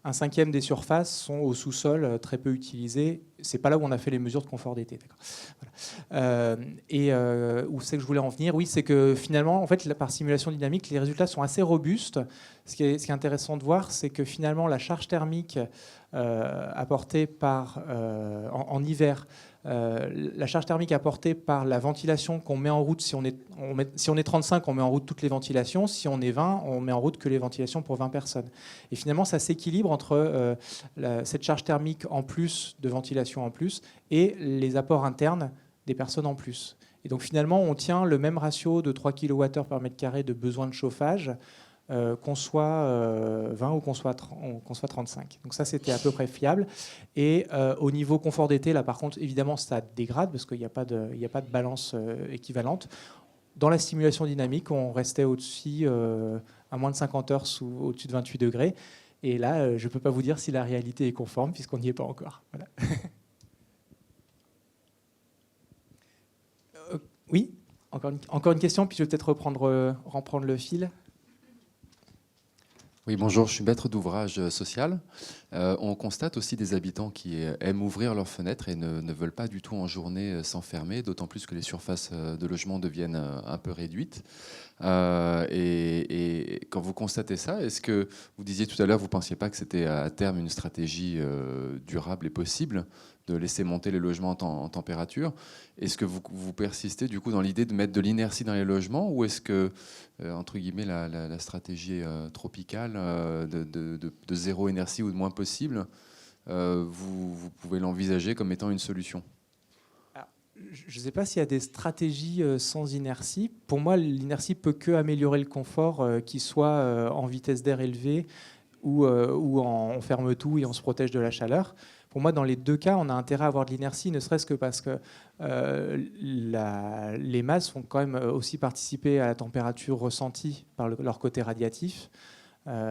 Un cinquième des surfaces sont au sous-sol, très peu utilisées. C'est pas là où on a fait les mesures de confort d'été. Voilà. Où c'est que je voulais en venir? Oui, c'est que finalement, en fait, par simulation dynamique, les résultats sont assez robustes. Ce qui est intéressant de voir, c'est que finalement, la charge thermique apportée en hiver, la charge thermique apportée par la ventilation qu'on met en route, si on est 35, on met en route toutes les ventilations. Si on est 20, on met en route que les ventilations pour 20 personnes. Et finalement, ça s'équilibre entre cette charge thermique en plus, de ventilation en plus, et les apports internes des personnes en plus. Et donc finalement, on tient le même ratio de 3 kWh par mètre carré de besoin de chauffage, qu'on soit 20 ou qu'on soit 35. Donc ça, c'était à peu près fiable. Et au niveau confort d'été, là, par contre, évidemment, ça dégrade parce qu'il n'y a pas de balance équivalente. Dans la simulation dynamique, on restait au-dessus, à moins de 50 heures au-dessus de 28 degrés. Et là, je ne peux pas vous dire si la réalité est conforme, puisqu'on n'y est pas encore. Voilà. Oui, encore une question, puis je vais peut-être reprendre le fil. Oui, bonjour, je suis maître d'ouvrage social. On constate aussi des habitants qui aiment ouvrir leurs fenêtres et ne veulent pas du tout en journée s'enfermer, d'autant plus que les surfaces de logement deviennent un peu réduites. Et quand vous constatez ça, est-ce que vous disiez tout à l'heure, vous ne pensiez pas que c'était à terme une stratégie durable et possible de laisser monter les logements en température? Est-ce que vous persistez du coup dans l'idée de mettre de l'inertie dans les logements, ou est-ce que, entre guillemets, la stratégie tropicale de zéro inertie ou de moins possible, vous pouvez l'envisager comme étant une solution? Je ne sais pas s'il y a des stratégies sans inertie. Pour moi, l'inertie peut que améliorer le confort, qu'il soit en vitesse d'air élevée ou on ferme tout et on se protège de la chaleur. pour moi, dans les deux cas, on a intérêt à avoir de l'inertie, ne serait-ce que parce que les masses vont quand même aussi participer à la température ressentie par leur côté radiatif.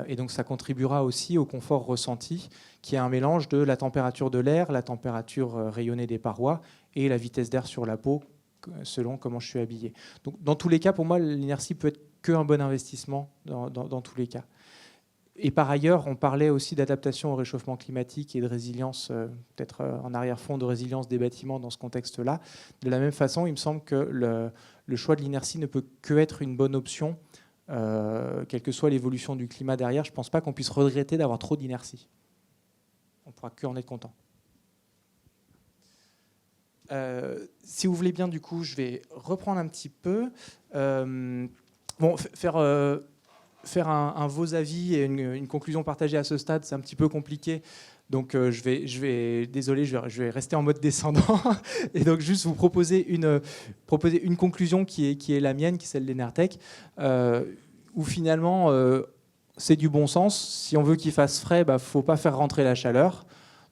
Et donc ça contribuera aussi au confort ressenti, qui est un mélange de la température de l'air, la température rayonnée des parois et la vitesse d'air sur la peau, selon comment je suis habillé. Donc dans tous les cas, pour moi, l'inertie peut être qu'un bon investissement dans tous les cas. Et par ailleurs, on parlait aussi d'adaptation au réchauffement climatique et de résilience, peut-être en arrière-fond de résilience des bâtiments dans ce contexte-là. De la même façon, il me semble que le choix de l'inertie ne peut que être une bonne option, quelle que soit l'évolution du climat derrière. Je ne pense pas qu'on puisse regretter d'avoir trop d'inertie. On ne pourra que en être content. Si vous voulez bien, du coup, je vais reprendre un petit peu. Faire un vos avis et une conclusion partagée à ce stade, c'est un petit peu compliqué. Donc désolé, je vais rester en mode descendant et donc juste vous proposer une conclusion qui est la mienne, qui est celle d'Enertech, où finalement c'est du bon sens. Si on veut qu'il fasse frais, faut pas faire rentrer la chaleur.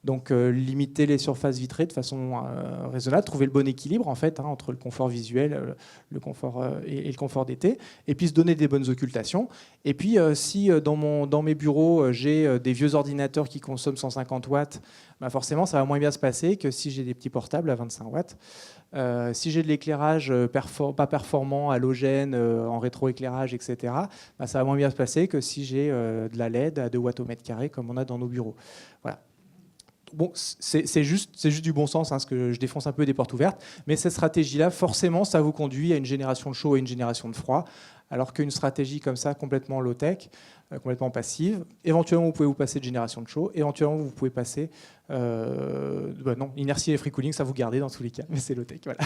Donc limiter les surfaces vitrées de façon raisonnable, trouver le bon équilibre en fait entre le confort visuel, le confort et le confort d'été, et puis se donner des bonnes occultations. Et puis si dans mes bureaux j'ai des vieux ordinateurs qui consomment 150 watts, forcément ça va moins bien se passer que si j'ai des petits portables à 25 watts. Si j'ai de l'éclairage pas performant, halogène, en rétroéclairage, etc., ça va moins bien se passer que si j'ai de la LED à 2 watts au mètre carré comme on a dans nos bureaux. Voilà. Bon, c'est juste du bon sens, ce que je défonce un peu des portes ouvertes, mais cette stratégie-là, forcément, ça vous conduit à une génération de chaud et une génération de froid, alors qu'une stratégie comme ça, complètement low-tech, complètement passive, éventuellement, vous pouvez vous passer de génération de chaud, éventuellement, vous pouvez passer... non, inertie et free cooling, ça vous gardez dans tous les cas, mais c'est low-tech, voilà.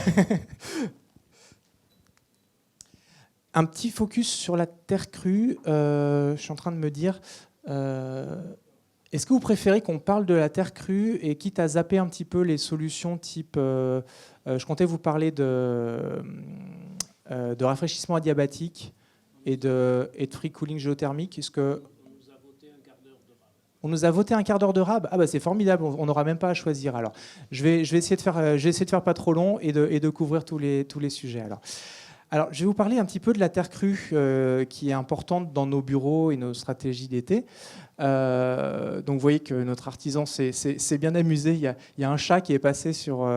Un petit focus sur la terre crue. Je suis en train de me dire... Est-ce que vous préférez qu'on parle de la terre crue et quitte à zapper un petit peu les solutions type... je comptais vous parler de rafraîchissement adiabatique et de free cooling géothermique. Est-ce que... On nous a voté un quart d'heure de rab. Ah c'est formidable, on n'aura même pas à choisir. Alors, je vais essayer de faire pas trop long et de couvrir tous les sujets. Alors, je vais vous parler un petit peu de la terre crue qui est importante dans nos bureaux et nos stratégies d'été. Donc vous voyez que notre artisan s'est bien amusé. Il y a un chat qui est passé sur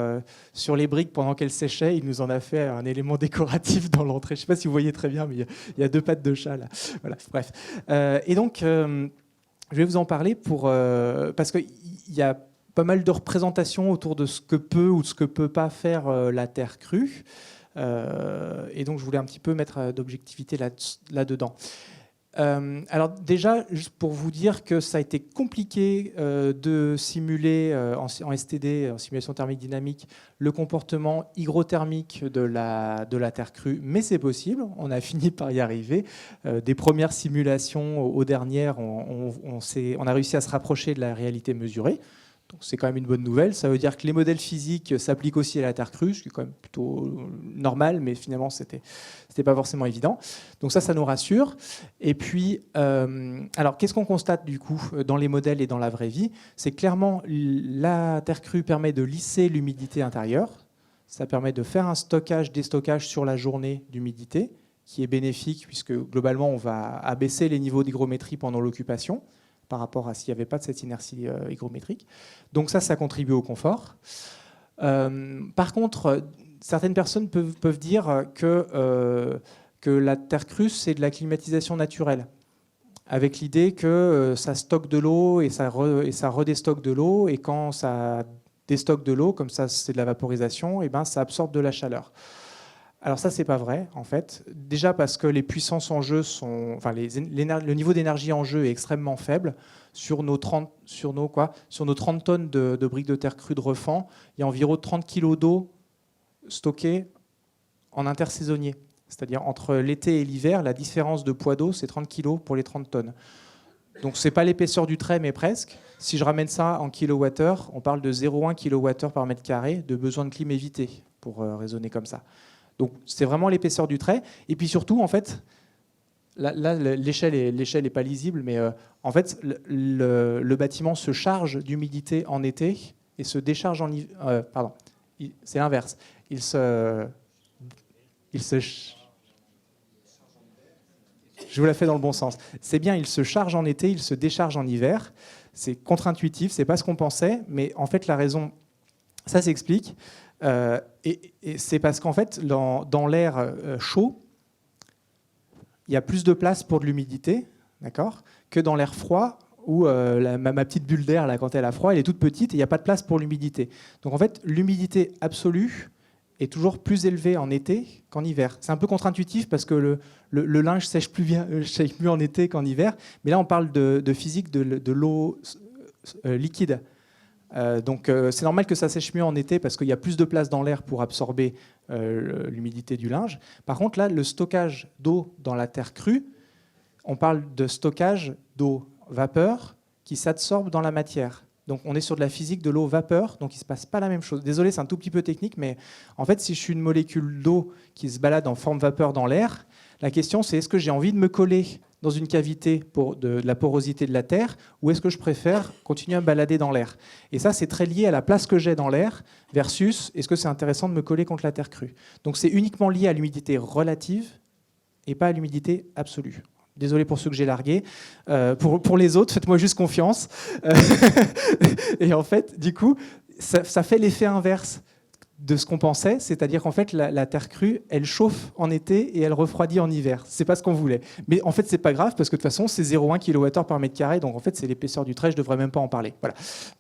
les briques pendant qu'elles séchaient. Il nous en a fait un élément décoratif dans l'entrée. Je ne sais pas si vous voyez très bien, mais il y a 2 pattes de chat là. Voilà, bref. Et donc, je vais vous en parler parce qu'il y a pas mal de représentations autour de ce que peut ou de ce que peut pas faire la terre crue. Et donc, je voulais un petit peu mettre d'objectivité là-dedans. Alors déjà, juste pour vous dire que ça a été compliqué de simuler en STD, en simulation thermique dynamique, le comportement hygrothermique de la terre crue, mais c'est possible, on a fini par y arriver. Des premières simulations aux dernières, on a réussi à se rapprocher de la réalité mesurée. Donc c'est quand même une bonne nouvelle. Ça veut dire que les modèles physiques s'appliquent aussi à la terre crue, ce qui est quand même plutôt normal, mais finalement, c'était pas forcément évident. Donc ça nous rassure. Et puis, alors, qu'est-ce qu'on constate du coup dans les modèles et dans la vraie vie? C'est clairement la terre crue permet de lisser l'humidité intérieure. Ça permet de faire un stockage-déstockage sur la journée d'humidité, qui est bénéfique, puisque globalement, on va abaisser les niveaux d'hygrométrie pendant l'occupation, par rapport à s'il n'y avait pas de cette inertie hygrométrique. Donc ça contribue au confort. Par contre, certaines personnes peuvent dire que la terre crue, c'est de la climatisation naturelle, avec l'idée que ça stocke de l'eau et ça redéstocke de l'eau, et quand ça déstocke de l'eau, comme ça c'est de la vaporisation, et ça absorbe de la chaleur. Alors ça, c'est pas vrai, en fait. Déjà parce que les puissances en jeu le niveau d'énergie en jeu est extrêmement faible. Sur nos 30 tonnes de briques de terre crue de refend, il y a environ 30 kg d'eau stockée en intersaisonnier. C'est-à-dire entre l'été et l'hiver, la différence de poids d'eau, c'est 30 kg pour les 30 tonnes. Donc c'est pas l'épaisseur du trait, mais presque. Si je ramène ça en kilowattheure, on parle de 0,1 kWh par mètre carré de besoin de clim évité, pour raisonner comme ça. Donc c'est vraiment l'épaisseur du trait. Et puis surtout, en fait, Là, l'échelle est pas lisible, mais en fait, le bâtiment se charge d'humidité en été et se décharge en hiver. Pardon, c'est l'inverse. Il se Je vous la fais dans le bon sens. C'est bien, il se charge en été, il se décharge en hiver. C'est contre-intuitif, c'est pas ce qu'on pensait, mais en fait, la raison, ça s'explique. Et c'est parce qu'en fait, dans l'air chaud, il y a plus de place pour de l'humidité, d'accord, que dans l'air froid, où ma petite bulle d'air, là, quand elle a froid, elle est toute petite et il n'y a pas de place pour l'humidité. Donc en fait, l'humidité absolue est toujours plus élevée en été qu'en hiver. C'est un peu contre-intuitif parce que le linge sèche plus en été qu'en hiver, mais là on parle de physique de l'eau liquide. Donc c'est normal que ça sèche mieux en été parce qu'il y a plus de place dans l'air pour absorber l'humidité du linge. Par contre là, le stockage d'eau dans la terre crue, on parle de stockage d'eau vapeur qui s'absorbe dans la matière. Donc on est sur de la physique de l'eau vapeur, donc il ne se passe pas la même chose. Désolé, c'est un tout petit peu technique, mais en fait, si je suis une molécule d'eau qui se balade en forme vapeur dans l'air, la question c'est est-ce que j'ai envie de me coller dans une cavité pour de la porosité de la Terre, ou est-ce que je préfère continuer à me balader dans l'air? Et ça, c'est très lié à la place que j'ai dans l'air versus est-ce que c'est intéressant de me coller contre la terre crue. Donc c'est uniquement lié à l'humidité relative et pas à l'humidité absolue. Désolé pour ceux que j'ai largués. Pour les autres, faites-moi juste confiance. Et en fait, du coup, ça fait l'effet inverse de ce qu'on pensait, c'est-à-dire qu'en fait, la terre crue, elle chauffe en été et elle refroidit en hiver. C'est pas ce qu'on voulait. Mais en fait, c'est pas grave parce que de toute façon, c'est 0,1 kWh par mètre carré, donc en fait, c'est l'épaisseur du trait. Je devrais même pas en parler.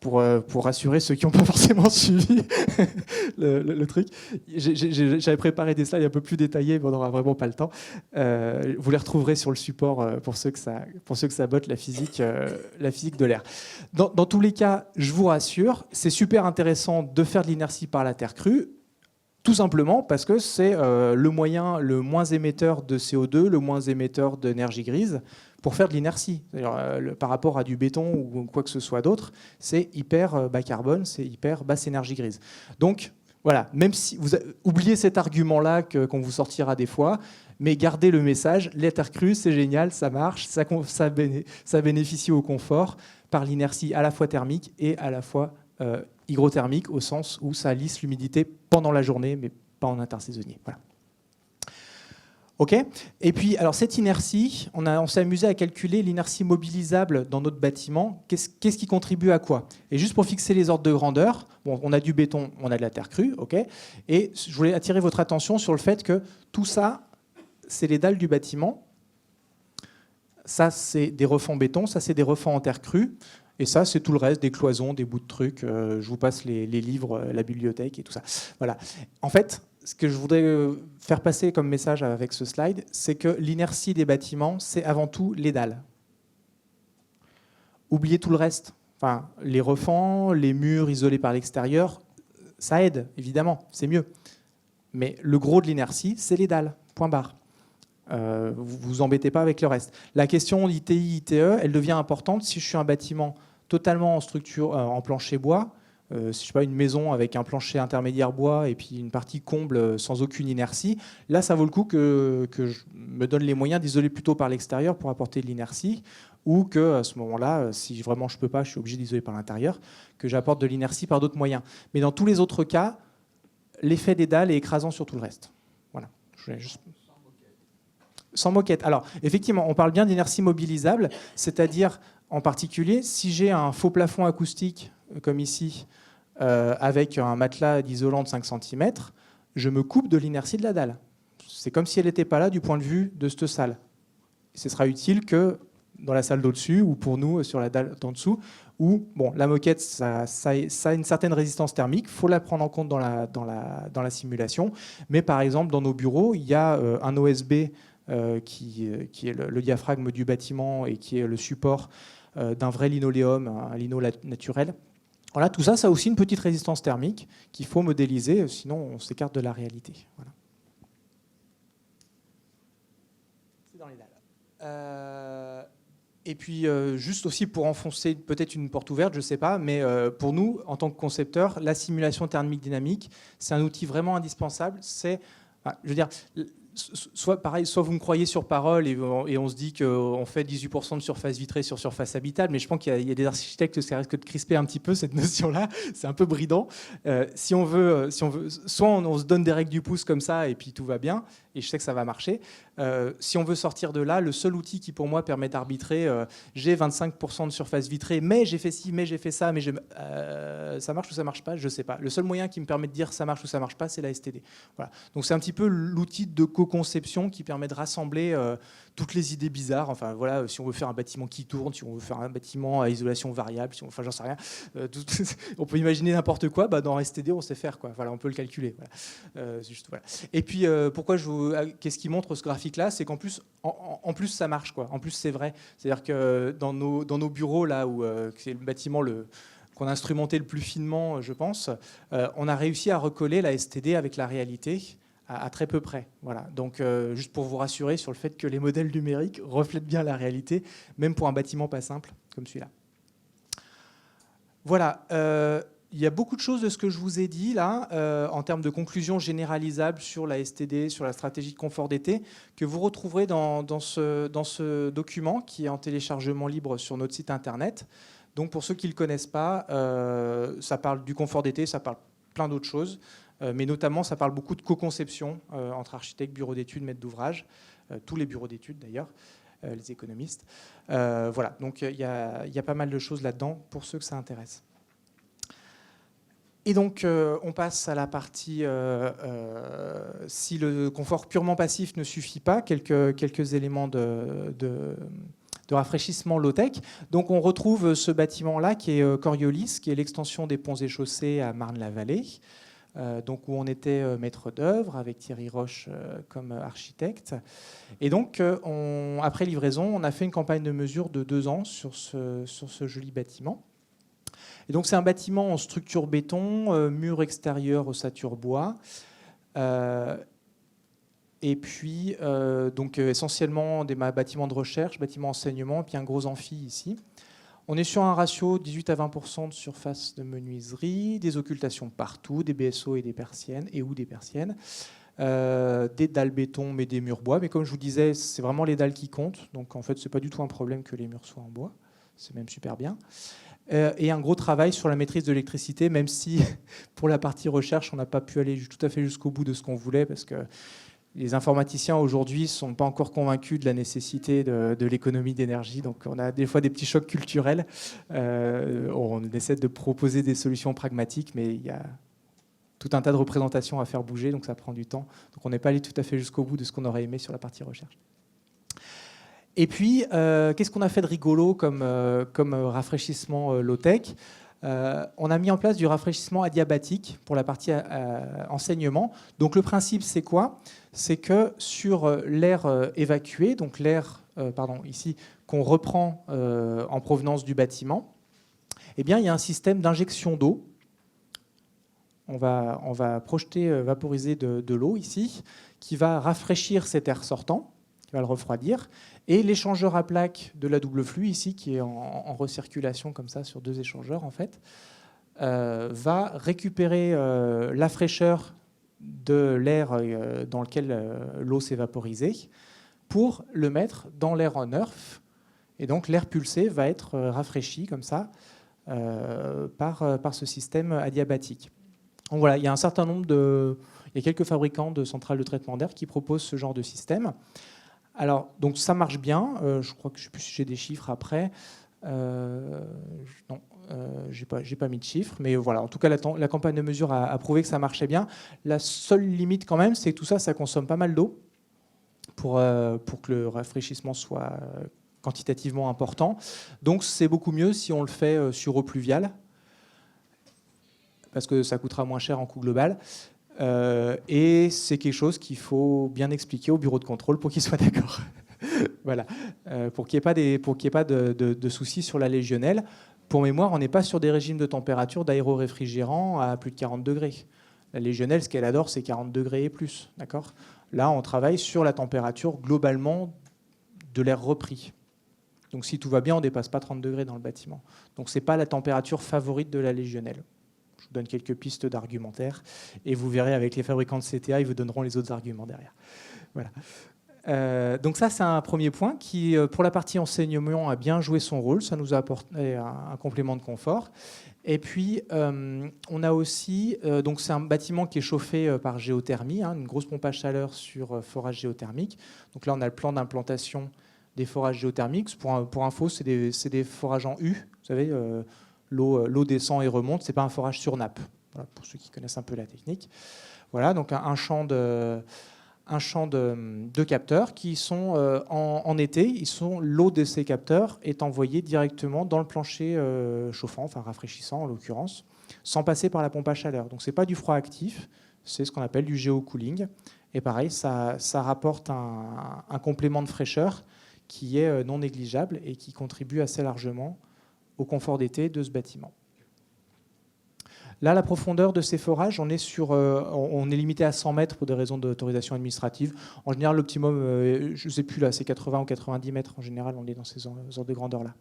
Voilà, pour rassurer ceux qui n'ont pas forcément suivi le truc. J'avais préparé des slides un peu plus détaillés, mais on n'aura vraiment pas le temps. Vous les retrouverez sur le support pour ceux que ça botte la physique de l'air. Dans tous les cas, je vous rassure, c'est super intéressant de faire de l'inertie par la terre crue. Tout simplement parce que c'est le moyen le moins émetteur de CO2, le moins émetteur d'énergie grise pour faire de l'inertie. Par rapport à du béton ou quoi que ce soit d'autre, c'est hyper bas carbone, c'est hyper basse énergie grise. Donc voilà, même si vous oubliez cet argument-là qu'on vous sortira des fois, mais gardez le message, la terre crue, c'est génial, ça marche, ça bénéficie au confort par l'inertie à la fois thermique et à la fois hygrothermique, au sens où ça lisse l'humidité pendant la journée, mais pas en intersaisonnier. Voilà. OK. Et puis, alors cette inertie, on s'est amusé à calculer l'inertie mobilisable dans notre bâtiment. Qu'est-ce qui contribue à quoi? Et juste pour fixer les ordres de grandeur, bon, on a du béton, on a de la terre crue, OK. Et je voulais attirer votre attention sur le fait que tout ça, c'est les dalles du bâtiment. Ça, c'est des refends en béton, ça, c'est des refends en terre crue. Et ça, c'est tout le reste, des cloisons, des bouts de trucs. Je vous passe les livres, la bibliothèque et tout ça. Voilà. En fait, ce que je voudrais faire passer comme message avec ce slide, c'est que l'inertie des bâtiments, c'est avant tout les dalles. Oubliez tout le reste. Enfin, les refends, les murs isolés par l'extérieur, ça aide, évidemment, c'est mieux. Mais le gros de l'inertie, c'est les dalles. Point barre. Vous vous embêtez pas avec le reste. La question ITI, ITE, elle devient importante si je suis un bâtiment totalement en structure, en plancher bois. Si je sais pas, une maison avec un plancher intermédiaire bois et puis une partie comble sans aucune inertie, là ça vaut le coup que je me donne les moyens d'isoler plutôt par l'extérieur pour apporter de l'inertie, ou que à ce moment-là, si vraiment je peux pas, je suis obligé d'isoler par l'intérieur, que j'apporte de l'inertie par d'autres moyens. Mais dans tous les autres cas, l'effet des dalles est écrasant sur tout le reste. Voilà. Je voulais juste... Sans moquette. Alors, effectivement, on parle bien d'inertie mobilisable, c'est-à-dire, en particulier, si j'ai un faux plafond acoustique, comme ici, avec un matelas d'isolant de 5 cm, je me coupe de l'inertie de la dalle. C'est comme si elle n'était pas là du point de vue de cette salle. Ce sera utile que dans la salle d'au-dessus, ou pour nous, sur la dalle d'en dessous, où bon, la moquette, ça a une certaine résistance thermique, il faut la prendre en compte dans la simulation. Mais par exemple, dans nos bureaux, il y a un OSB qui est le diaphragme du bâtiment et qui est le support d'un vrai linoléum, un lino naturel. Voilà, tout ça, ça a aussi une petite résistance thermique qu'il faut modéliser, sinon on s'écarte de la réalité. Voilà. C'est dans les dalles. Et puis, juste aussi pour enfoncer peut-être une porte ouverte, je ne sais pas, mais pour nous, en tant que concepteurs, la simulation thermique dynamique, c'est un outil vraiment indispensable. Je veux dire, soit pareil, soit vous me croyez sur parole et on se dit qu'on fait 18% de surface vitrée sur surface habitable, mais je pense qu'il y a des architectes que ça risque de crisper un petit peu cette notion-là. C'est un peu bridant. Si on veut, soit on se donne des règles du pouce comme ça et puis tout va bien. Et je sais que ça va marcher. Si on veut sortir de là, le seul outil qui pour moi permet d'arbitrer, j'ai 25% de surface vitrée, mais j'ai fait ci, mais j'ai fait ça, mais ça marche ou ça marche pas, je sais pas. Le seul moyen qui me permet de dire ça marche ou ça marche pas, c'est la STD. Voilà. Donc c'est un petit peu l'outil de co-conception qui permet de rassembler toutes les idées bizarres. Enfin voilà, si on veut faire un bâtiment qui tourne, si on veut faire un bâtiment à isolation variable, enfin j'en sais rien. On peut imaginer n'importe quoi. Dans STD, on sait faire quoi. Voilà, on peut le calculer. Voilà. Juste, voilà. Et puis pourquoi qu'est-ce qui montre ce graphique-là, c'est qu'en plus, en plus ça marche quoi. En plus c'est vrai. C'est-à-dire que dans nos bureaux là où c'est le bâtiment qu'on a instrumenté le plus finement, je pense, on a réussi à recoller la STD avec la réalité à très peu près. Voilà. Donc, juste pour vous rassurer sur le fait que les modèles numériques reflètent bien la réalité, même pour un bâtiment pas simple comme celui-là. Voilà. Il y a beaucoup de choses de ce que je vous ai dit là, en termes de conclusions généralisables sur la STD, sur la stratégie de confort d'été, que vous retrouverez dans ce document qui est en téléchargement libre sur notre site internet. Donc pour ceux qui ne le connaissent pas, ça parle du confort d'été, ça parle plein d'autres choses, mais notamment ça parle beaucoup de co-conception entre architectes, bureaux d'études, maîtres d'ouvrage, tous les bureaux d'études d'ailleurs, les économistes. Voilà, donc il y a pas mal de choses là-dedans pour ceux que ça intéresse. Et donc, on passe à la partie si le confort purement passif ne suffit pas, quelques éléments de rafraîchissement low-tech. Donc, on retrouve ce bâtiment-là qui est Coriolis, qui est l'extension des ponts et chaussées à Marne-la-Vallée, donc où on était maître d'œuvre avec Thierry Roche comme architecte. Et donc, après livraison, on a fait une campagne de mesure de 2 ans sur ce joli bâtiment. Et donc c'est un bâtiment en structure béton, mur extérieur ossature bois, et puis donc essentiellement des bâtiments de recherche, bâtiments d'enseignement, et puis un gros amphi ici. On est sur un ratio 18 à 20% de surface de menuiserie, des occultations partout, des BSO et des persiennes, des dalles béton mais des murs bois. Mais comme je vous disais, c'est vraiment les dalles qui comptent, donc en fait c'est pas du tout un problème que les murs soient en bois, c'est même super bien. Et un gros travail sur la maîtrise de l'électricité, même si pour la partie recherche, on n'a pas pu aller tout à fait jusqu'au bout de ce qu'on voulait, parce que les informaticiens aujourd'hui ne sont pas encore convaincus de la nécessité de l'économie d'énergie. Donc on a des fois des petits chocs culturels. On essaie de proposer des solutions pragmatiques, mais il y a tout un tas de représentations à faire bouger, donc ça prend du temps. Donc on n'est pas allé tout à fait jusqu'au bout de ce qu'on aurait aimé sur la partie recherche. Et puis, qu'est-ce qu'on a fait de rigolo comme rafraîchissement low-tech ? On a mis en place du rafraîchissement adiabatique pour la partie enseignement. Donc le principe, c'est quoi ? C'est que sur l'air évacué, donc l'air ici qu'on reprend en provenance du bâtiment, eh bien, il y a un système d'injection d'eau. On va projeter, vaporiser de l'eau ici, qui va rafraîchir cet air sortant, qui va le refroidir. Et l'échangeur à plaques de la double flux, ici, qui est en recirculation comme ça sur 2 échangeurs, en fait, va récupérer la fraîcheur de l'air dans lequel l'eau s'est vaporisée pour le mettre dans l'air en earth. Et donc l'air pulsé va être rafraîchi comme ça par ce système adiabatique. Donc voilà, il y a un certain nombre il y a quelques fabricants de centrales de traitement d'air qui proposent ce genre de système. Alors, donc ça marche bien. Je crois que je ne sais plus si j'ai des chiffres après. Non, j'ai pas mis de chiffres. Mais voilà, en tout cas, la campagne de mesure a prouvé que ça marchait bien. La seule limite quand même, c'est que tout ça, ça consomme pas mal d'eau pour que le rafraîchissement soit quantitativement important. Donc, c'est beaucoup mieux si on le fait sur eau pluviale, parce que ça coûtera moins cher en coût global. Et c'est quelque chose qu'il faut bien expliquer au bureau de contrôle pour qu'ils soient d'accord. Voilà. Pour qu'il n'y ait pas de soucis sur la légionnelle. Pour mémoire, on n'est pas sur des régimes de température d'aéroréfrigérant à plus de 40 degrés. La légionnelle, ce qu'elle adore, c'est 40 degrés et plus. D'accord ? Là, on travaille sur la température globalement de l'air repris. Donc si tout va bien, on ne dépasse pas 30 degrés dans le bâtiment. Donc ce n'est pas la température favorite de la légionnelle. je vous donne quelques pistes d'argumentaire et vous verrez avec les fabricants de CTA, ils vous donneront les autres arguments derrière. Voilà. Donc ça, c'est un premier point qui, pour la partie enseignement, a bien joué son rôle. Ça nous a apporté un complément de confort. Et puis, on a aussi, donc c'est un bâtiment qui est chauffé par géothermie, une grosse pompe à chaleur sur forage géothermique. Donc là, on a le plan d'implantation des forages géothermiques. Pour info, c'est des forages en U. Vous savez, l'eau descend et remonte. C'est pas un forage sur nappe. Voilà, pour ceux qui connaissent un peu la technique. Voilà, donc un champ de capteurs qui sont en été, l'eau de ces capteurs est envoyée directement dans le plancher chauffant, enfin rafraîchissant en l'occurrence, sans passer par la pompe à chaleur. Donc c'est pas du froid actif, c'est ce qu'on appelle du géocooling. Et pareil, ça rapporte un complément de fraîcheur qui est non négligeable et qui contribue assez largement au confort d'été de ce bâtiment. Là, la profondeur de ces forages, on est limité à 100 mètres pour des raisons d'autorisation administrative. En général, l'optimum, je ne sais plus, là, c'est 80 ou 90 mètres. En général, on est dans ces ordres de grandeur-là.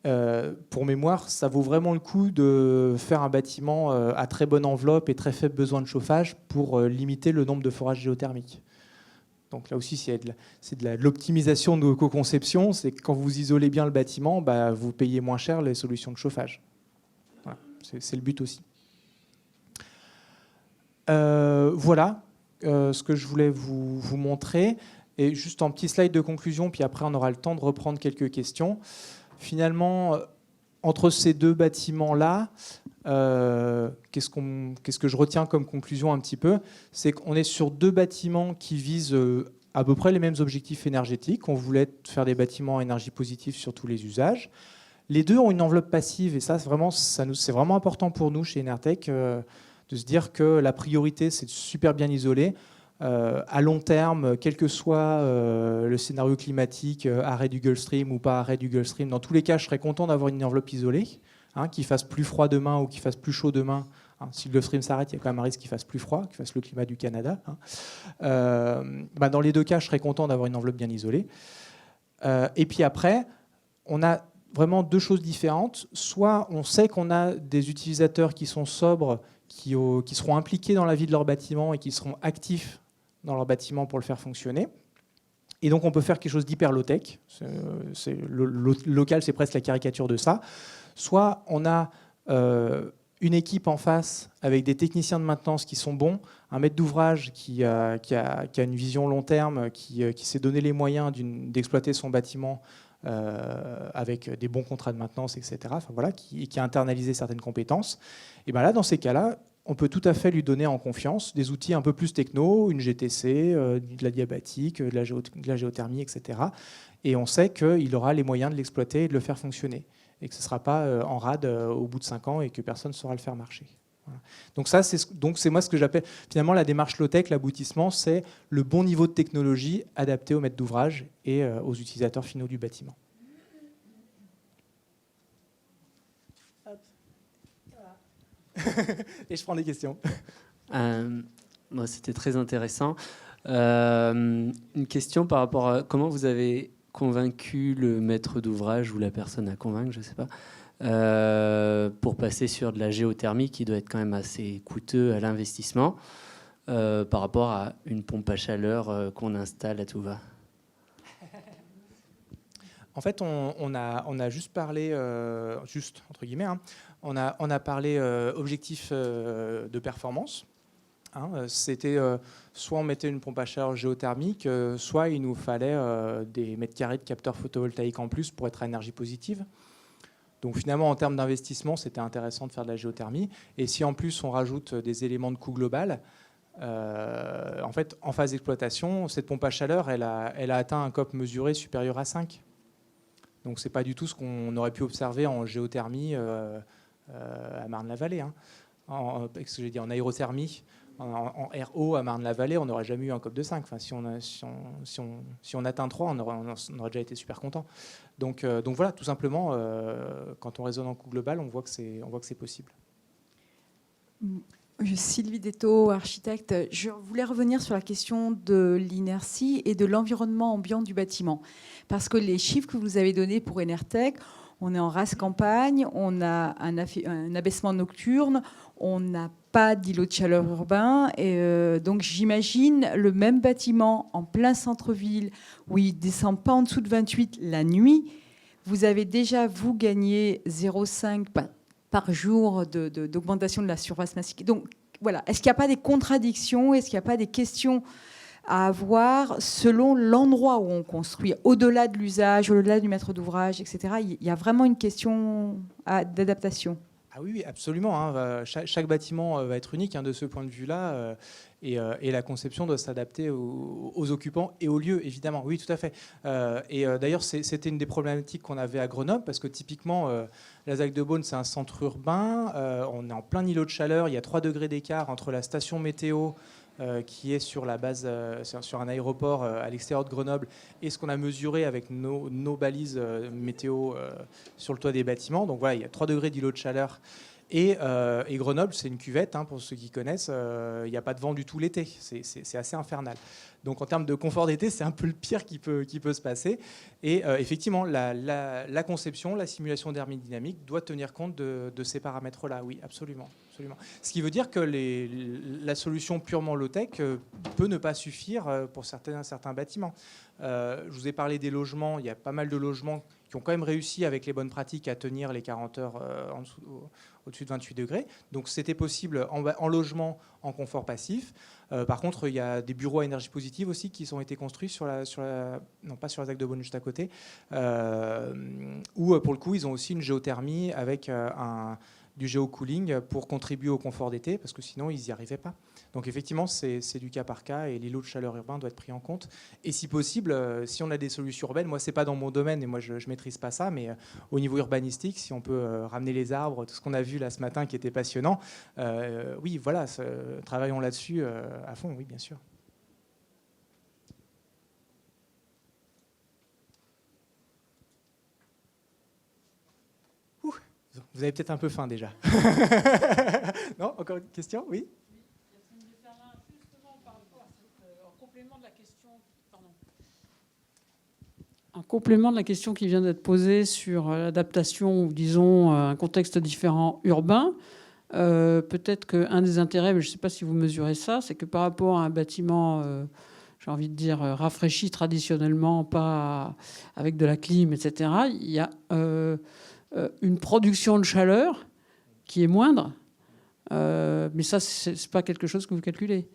Voilà. Pour mémoire, ça vaut vraiment le coup de faire un bâtiment à très bonne enveloppe et très faible besoin de chauffage pour limiter le nombre de forages géothermiques. Donc là aussi, c'est de l'optimisation de co-conception. C'est que quand vous isolez bien le bâtiment, vous payez moins cher les solutions de chauffage. Voilà, c'est le but aussi. Voilà ce que je voulais vous montrer. Et juste en petit slide de conclusion, puis après on aura le temps de reprendre quelques questions. Finalement, entre ces deux bâtiments-là, qu'est-ce que je retiens comme conclusion un petit peu? C'est qu'on est sur deux bâtiments qui visent à peu près les mêmes objectifs énergétiques. On voulait faire des bâtiments à énergie positive sur tous les usages. Les deux ont une enveloppe passive et ça, c'est vraiment important pour nous chez Enertech de se dire que la priorité, c'est de super bien isoler. À long terme, quel que soit le scénario climatique, arrêt du Gulf Stream ou pas arrêt du Gulf Stream, dans tous les cas, je serais content d'avoir une enveloppe isolée. Qu'il fasse plus froid demain ou qu'il fasse plus chaud demain. Si le Gulf Stream s'arrête, il y a quand même un risque qu'il fasse plus froid, qu'il fasse le climat du Canada. Dans les deux cas, je serais content d'avoir une enveloppe bien isolée. Et puis après, on a vraiment deux choses différentes. Soit on sait qu'on a des utilisateurs qui sont sobres, qui seront impliqués dans la vie de leur bâtiment et qui seront actifs dans leur bâtiment pour le faire fonctionner. Et donc on peut faire quelque chose d'hyper low-tech. Le local, c'est presque la caricature de ça. Soit on a une équipe en face avec des techniciens de maintenance qui sont bons, un maître d'ouvrage qui a une vision long terme, qui s'est donné les moyens d'exploiter son bâtiment avec des bons contrats de maintenance, etc. Enfin, voilà, qui a internalisé certaines compétences. Et là, dans ces cas-là, on peut tout à fait lui donner en confiance des outils un peu plus techno, une GTC, de la diabatique, de la géothermie, etc. Et on sait qu'il aura les moyens de l'exploiter et de le faire fonctionner. Et que ce ne sera pas en rade au bout de 5 ans et que personne ne saura le faire marcher. Voilà. Donc ça, c'est moi ce que j'appelle finalement la démarche low-tech, l'aboutissement, c'est le bon niveau de technologie adapté aux maîtres d'ouvrage et aux utilisateurs finaux du bâtiment. Et je prends des questions. C'était très intéressant. Une question par rapport à comment vous avez convaincu le maître d'ouvrage ou la personne à convaincre, je ne sais pas, pour passer sur de la géothermie qui doit être quand même assez coûteux à l'investissement par rapport à une pompe à chaleur qu'on installe à tout va. En fait, on a juste parlé, juste entre guillemets, on a parlé objectif de performance. C'était soit on mettait une pompe à chaleur géothermique, soit il nous fallait des mètres carrés de capteurs photovoltaïques en plus pour être à énergie positive. Donc finalement, en termes d'investissement, c'était intéressant de faire de la géothermie. Et si en plus on rajoute des éléments de coût global, en fait, en phase d'exploitation, cette pompe à chaleur, elle a atteint un COP mesuré supérieur à 5. Donc c'est pas du tout ce qu'on aurait pu observer en géothermie à Marne-la-Vallée. En aérothermie. En RO à Marne-la-Vallée, on n'aurait jamais eu un COP de 5. Enfin, si on atteint 3, on aurait déjà été super content. Donc voilà, tout simplement, quand on raisonne en coût global, on voit que c'est possible. Sylvie Detto, architecte. Je voulais revenir sur la question de l'inertie et de l'environnement ambiant du bâtiment. Parce que les chiffres que vous avez donnés pour Enertech, on est en race campagne, on a un abaissement nocturne, on n'a pas d'îlot de chaleur urbain. Et donc j'imagine le même bâtiment en plein centre-ville où il ne descend pas en dessous de 28 la nuit. Vous avez déjà, vous, gagné 0,5 par jour d'augmentation de la surface massique. Donc voilà, est-ce qu'il n'y a pas des contradictions? Est-ce qu'il n'y a pas des questions à avoir selon l'endroit où on construit, au-delà de l'usage, au-delà du maître d'ouvrage, etc. Il y a vraiment une question d'adaptation. Ah oui, absolument. Hein. Chaque bâtiment va être unique de ce point de vue-là. Et la conception doit s'adapter aux occupants et aux lieux, évidemment. Oui, tout à fait. D'ailleurs, c'était une des problématiques qu'on avait à Grenoble, parce que typiquement, la ZAC de Beaune, c'est un centre urbain. On est en plein îlot de chaleur. Il y a 3 degrés d'écart entre la station météo, qui est sur la base, sur un aéroport à l'extérieur de Grenoble, et ce qu'on a mesuré avec nos balises météo sur le toit des bâtiments. Donc voilà, il y a 3 degrés d'îlot de chaleur. Et Grenoble, c'est une cuvette, pour ceux qui connaissent. Il n'y a pas de vent du tout l'été. C'est assez infernal. Donc en termes de confort d'été, c'est un peu le pire qui peut se passer. Et effectivement, la conception, la simulation thermodynamique doit tenir compte de ces paramètres-là. Oui, absolument. Ce qui veut dire que la solution purement low-tech peut ne pas suffire pour certains bâtiments. Je vous ai parlé des logements. Il y a pas mal de logements qui ont quand même réussi avec les bonnes pratiques à tenir les 40 heures au-dessus de 28 degrés. Donc c'était possible en logement, en confort passif. Par contre, il y a des bureaux à énergie positive aussi qui ont été construits non pas sur la ZAC de Beaune, juste à côté, où pour le coup ils ont aussi une géothermie avec du géocooling pour contribuer au confort d'été, parce que sinon ils n'y arrivaient pas. Donc effectivement, c'est du cas par cas, et l'îlot de chaleur urbain doit être pris en compte. Et si possible, si on a des solutions urbaines, moi c'est pas dans mon domaine et moi je maîtrise pas ça, mais au niveau urbanistique, si on peut ramener les arbres, tout ce qu'on a vu là ce matin qui était passionnant, oui, voilà, travaillons là-dessus à fond, oui, bien sûr. Vous avez peut-être un peu faim déjà. Non, encore une question? Oui. En complément de la question qui vient d'être posée sur l'adaptation, ou disons un contexte différent urbain, peut-être qu'un des intérêts, mais je ne sais pas si vous mesurez ça, c'est que par rapport à un bâtiment, j'ai envie de dire, rafraîchi traditionnellement, pas avec de la clim, etc., il y a une production de chaleur qui est moindre, mais ça, c'est pas quelque chose que vous calculez.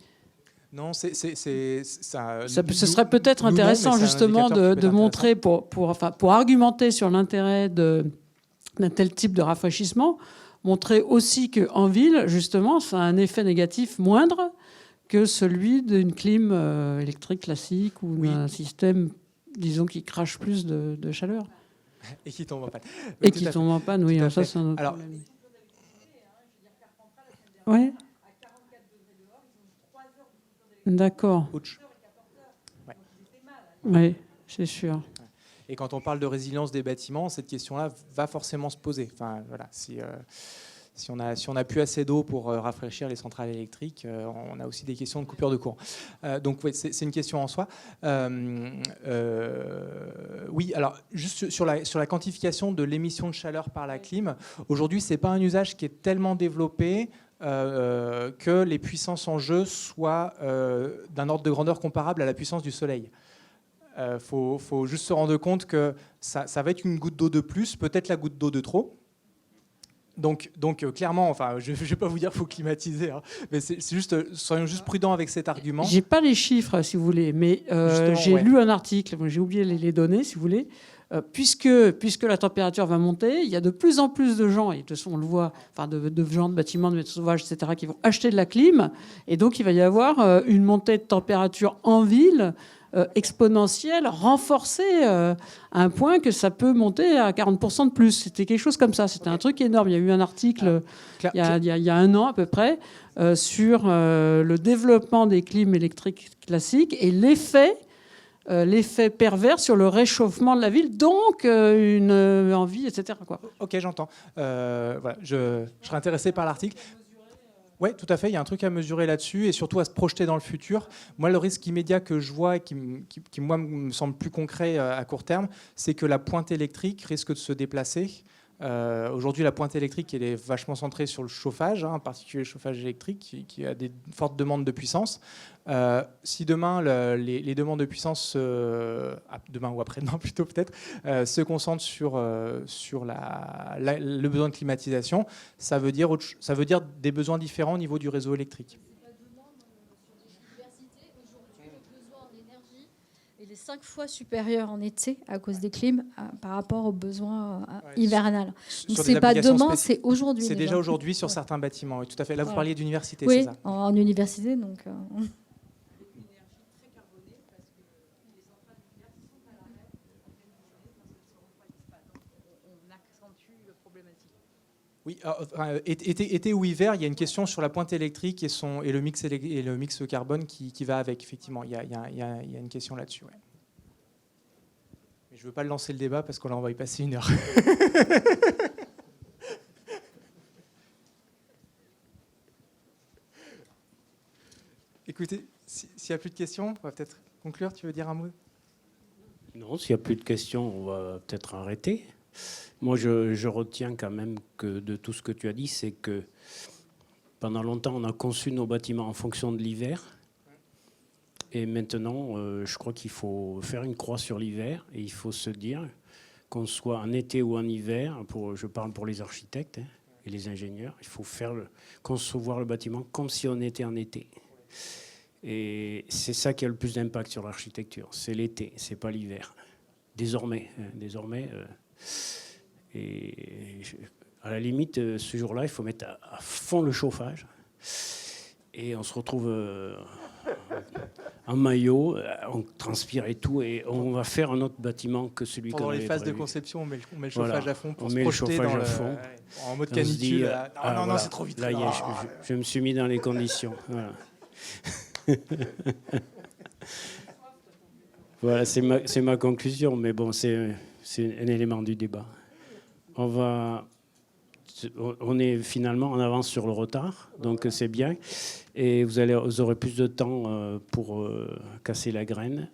Non, ce serait peut-être intéressant justement de montrer, pour argumenter sur l'intérêt d'un tel type de rafraîchissement, montrer aussi qu'en ville, justement, ça a un effet négatif moindre que celui d'une clim électrique classique ou d'un système, disons, qui crache plus de chaleur. Et qui tombe en panne. Et qui tombe en panne, oui, ça c'est un autre problème. Oui. D'accord. Oui, c'est sûr. Et quand on parle de résilience des bâtiments, cette question-là va forcément se poser. Enfin, voilà, si on a plus assez d'eau pour rafraîchir les centrales électriques, on a aussi des questions de coupure de courant. Donc oui, c'est une question en soi. Oui, alors juste sur la quantification de l'émission de chaleur par la clim, aujourd'hui, c'est pas un usage qui est tellement développé que les puissances en jeu soient d'un ordre de grandeur comparable à la puissance du soleil. Faut juste se rendre compte que ça va être une goutte d'eau de plus, peut-être la goutte d'eau de trop. Donc clairement, enfin, je ne vais pas vous dire qu'il faut climatiser, mais c'est juste, soyons juste prudents avec cet argument. J'ai pas les chiffres, si vous voulez, mais j'ai lu un article, j'ai oublié les données, si vous voulez. Puisque la température va monter, il y a de plus en plus de gens, et de toute façon on le voit, enfin de gens de bâtiments, de maîtres sauvages, etc., qui vont acheter de la clim, et donc il va y avoir une montée de température en ville exponentielle, renforcée à un point que ça peut monter à 40% de plus. C'était quelque chose comme ça, c'était un truc énorme. Il y a eu un article il y a un an à peu près sur le développement des clims électriques classiques et l'effet pervers sur le réchauffement de la ville, donc une envie, etc. Quoi. Ok, j'entends. Voilà, je serais intéressé par l'article. Oui, tout à fait. Il y a un truc à mesurer là-dessus et surtout à se projeter dans le futur. Moi, le risque immédiat que je vois et qui moi, me semble plus concret à court terme, c'est que la pointe électrique risque de se déplacer. Aujourd'hui, la pointe électrique, elle est vachement centrée sur le chauffage, en particulier le chauffage électrique, qui a des fortes demandes de puissance. Si demain, les demandes de puissance, demain ou après-demain plutôt peut-être, se concentrent sur le besoin de climatisation, ça veut dire des besoins différents au niveau du réseau électrique. Il est 5 fois supérieur en été à cause des clims par rapport aux besoins hivernales. Donc c'est pas demain, c'est aujourd'hui. C'est déjà aujourd'hui sur certains bâtiments, oui, tout à fait. Là, vous parliez d'université, oui, c'est ça? En université, donc... Oui, été ou hiver, il y a une question sur la pointe électrique et le mix carbone qui va avec, effectivement. Il y a une question là-dessus. Ouais. Mais je ne veux pas lancer le débat parce qu'on va y passer 1 heure. Écoutez, s'il n'y a plus de questions, on va peut-être conclure. Tu veux dire un mot? Non, s'il n'y a plus de questions, on va peut-être arrêter. Moi, je retiens quand même que de tout ce que tu as dit, c'est que pendant longtemps, on a conçu nos bâtiments en fonction de l'hiver. Et maintenant, je crois qu'il faut faire une croix sur l'hiver. Et il faut se dire qu'on soit en été ou en hiver, je parle pour les architectes et les ingénieurs, il faut concevoir le bâtiment comme si on était en été. Et c'est ça qui a le plus d'impact sur l'architecture. C'est l'été, c'est pas l'hiver. Désormais. Et à la limite, ce jour-là, il faut mettre à fond le chauffage. Et on se retrouve en maillot, on transpire et tout, et on va faire un autre bâtiment que celui qu'on avait prévu. Pendant les phases de conception, on met le chauffage à fond pour se projeter en mode on canicule. Non, c'est trop vite. Là, je me suis mis dans les conditions. Voilà. Voilà, c'est ma conclusion, mais bon, c'est un élément du débat. On est finalement en avance sur le retard, donc c'est bien. Et vous aurez plus de temps pour casser la graine.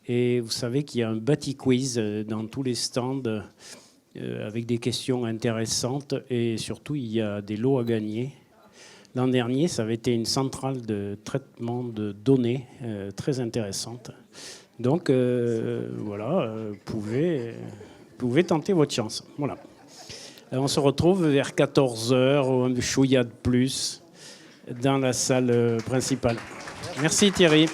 Et vous savez qu'il y a un bâti-quiz dans tous les stands avec des questions intéressantes. Et surtout, il y a des lots à gagner. L'an dernier, ça avait été une centrale de traitement de données très intéressante. Donc, voilà, vous pouvez tenter votre chance. Voilà. On se retrouve vers 14h, ou un chouïa de plus, dans la salle principale. Merci Thierry.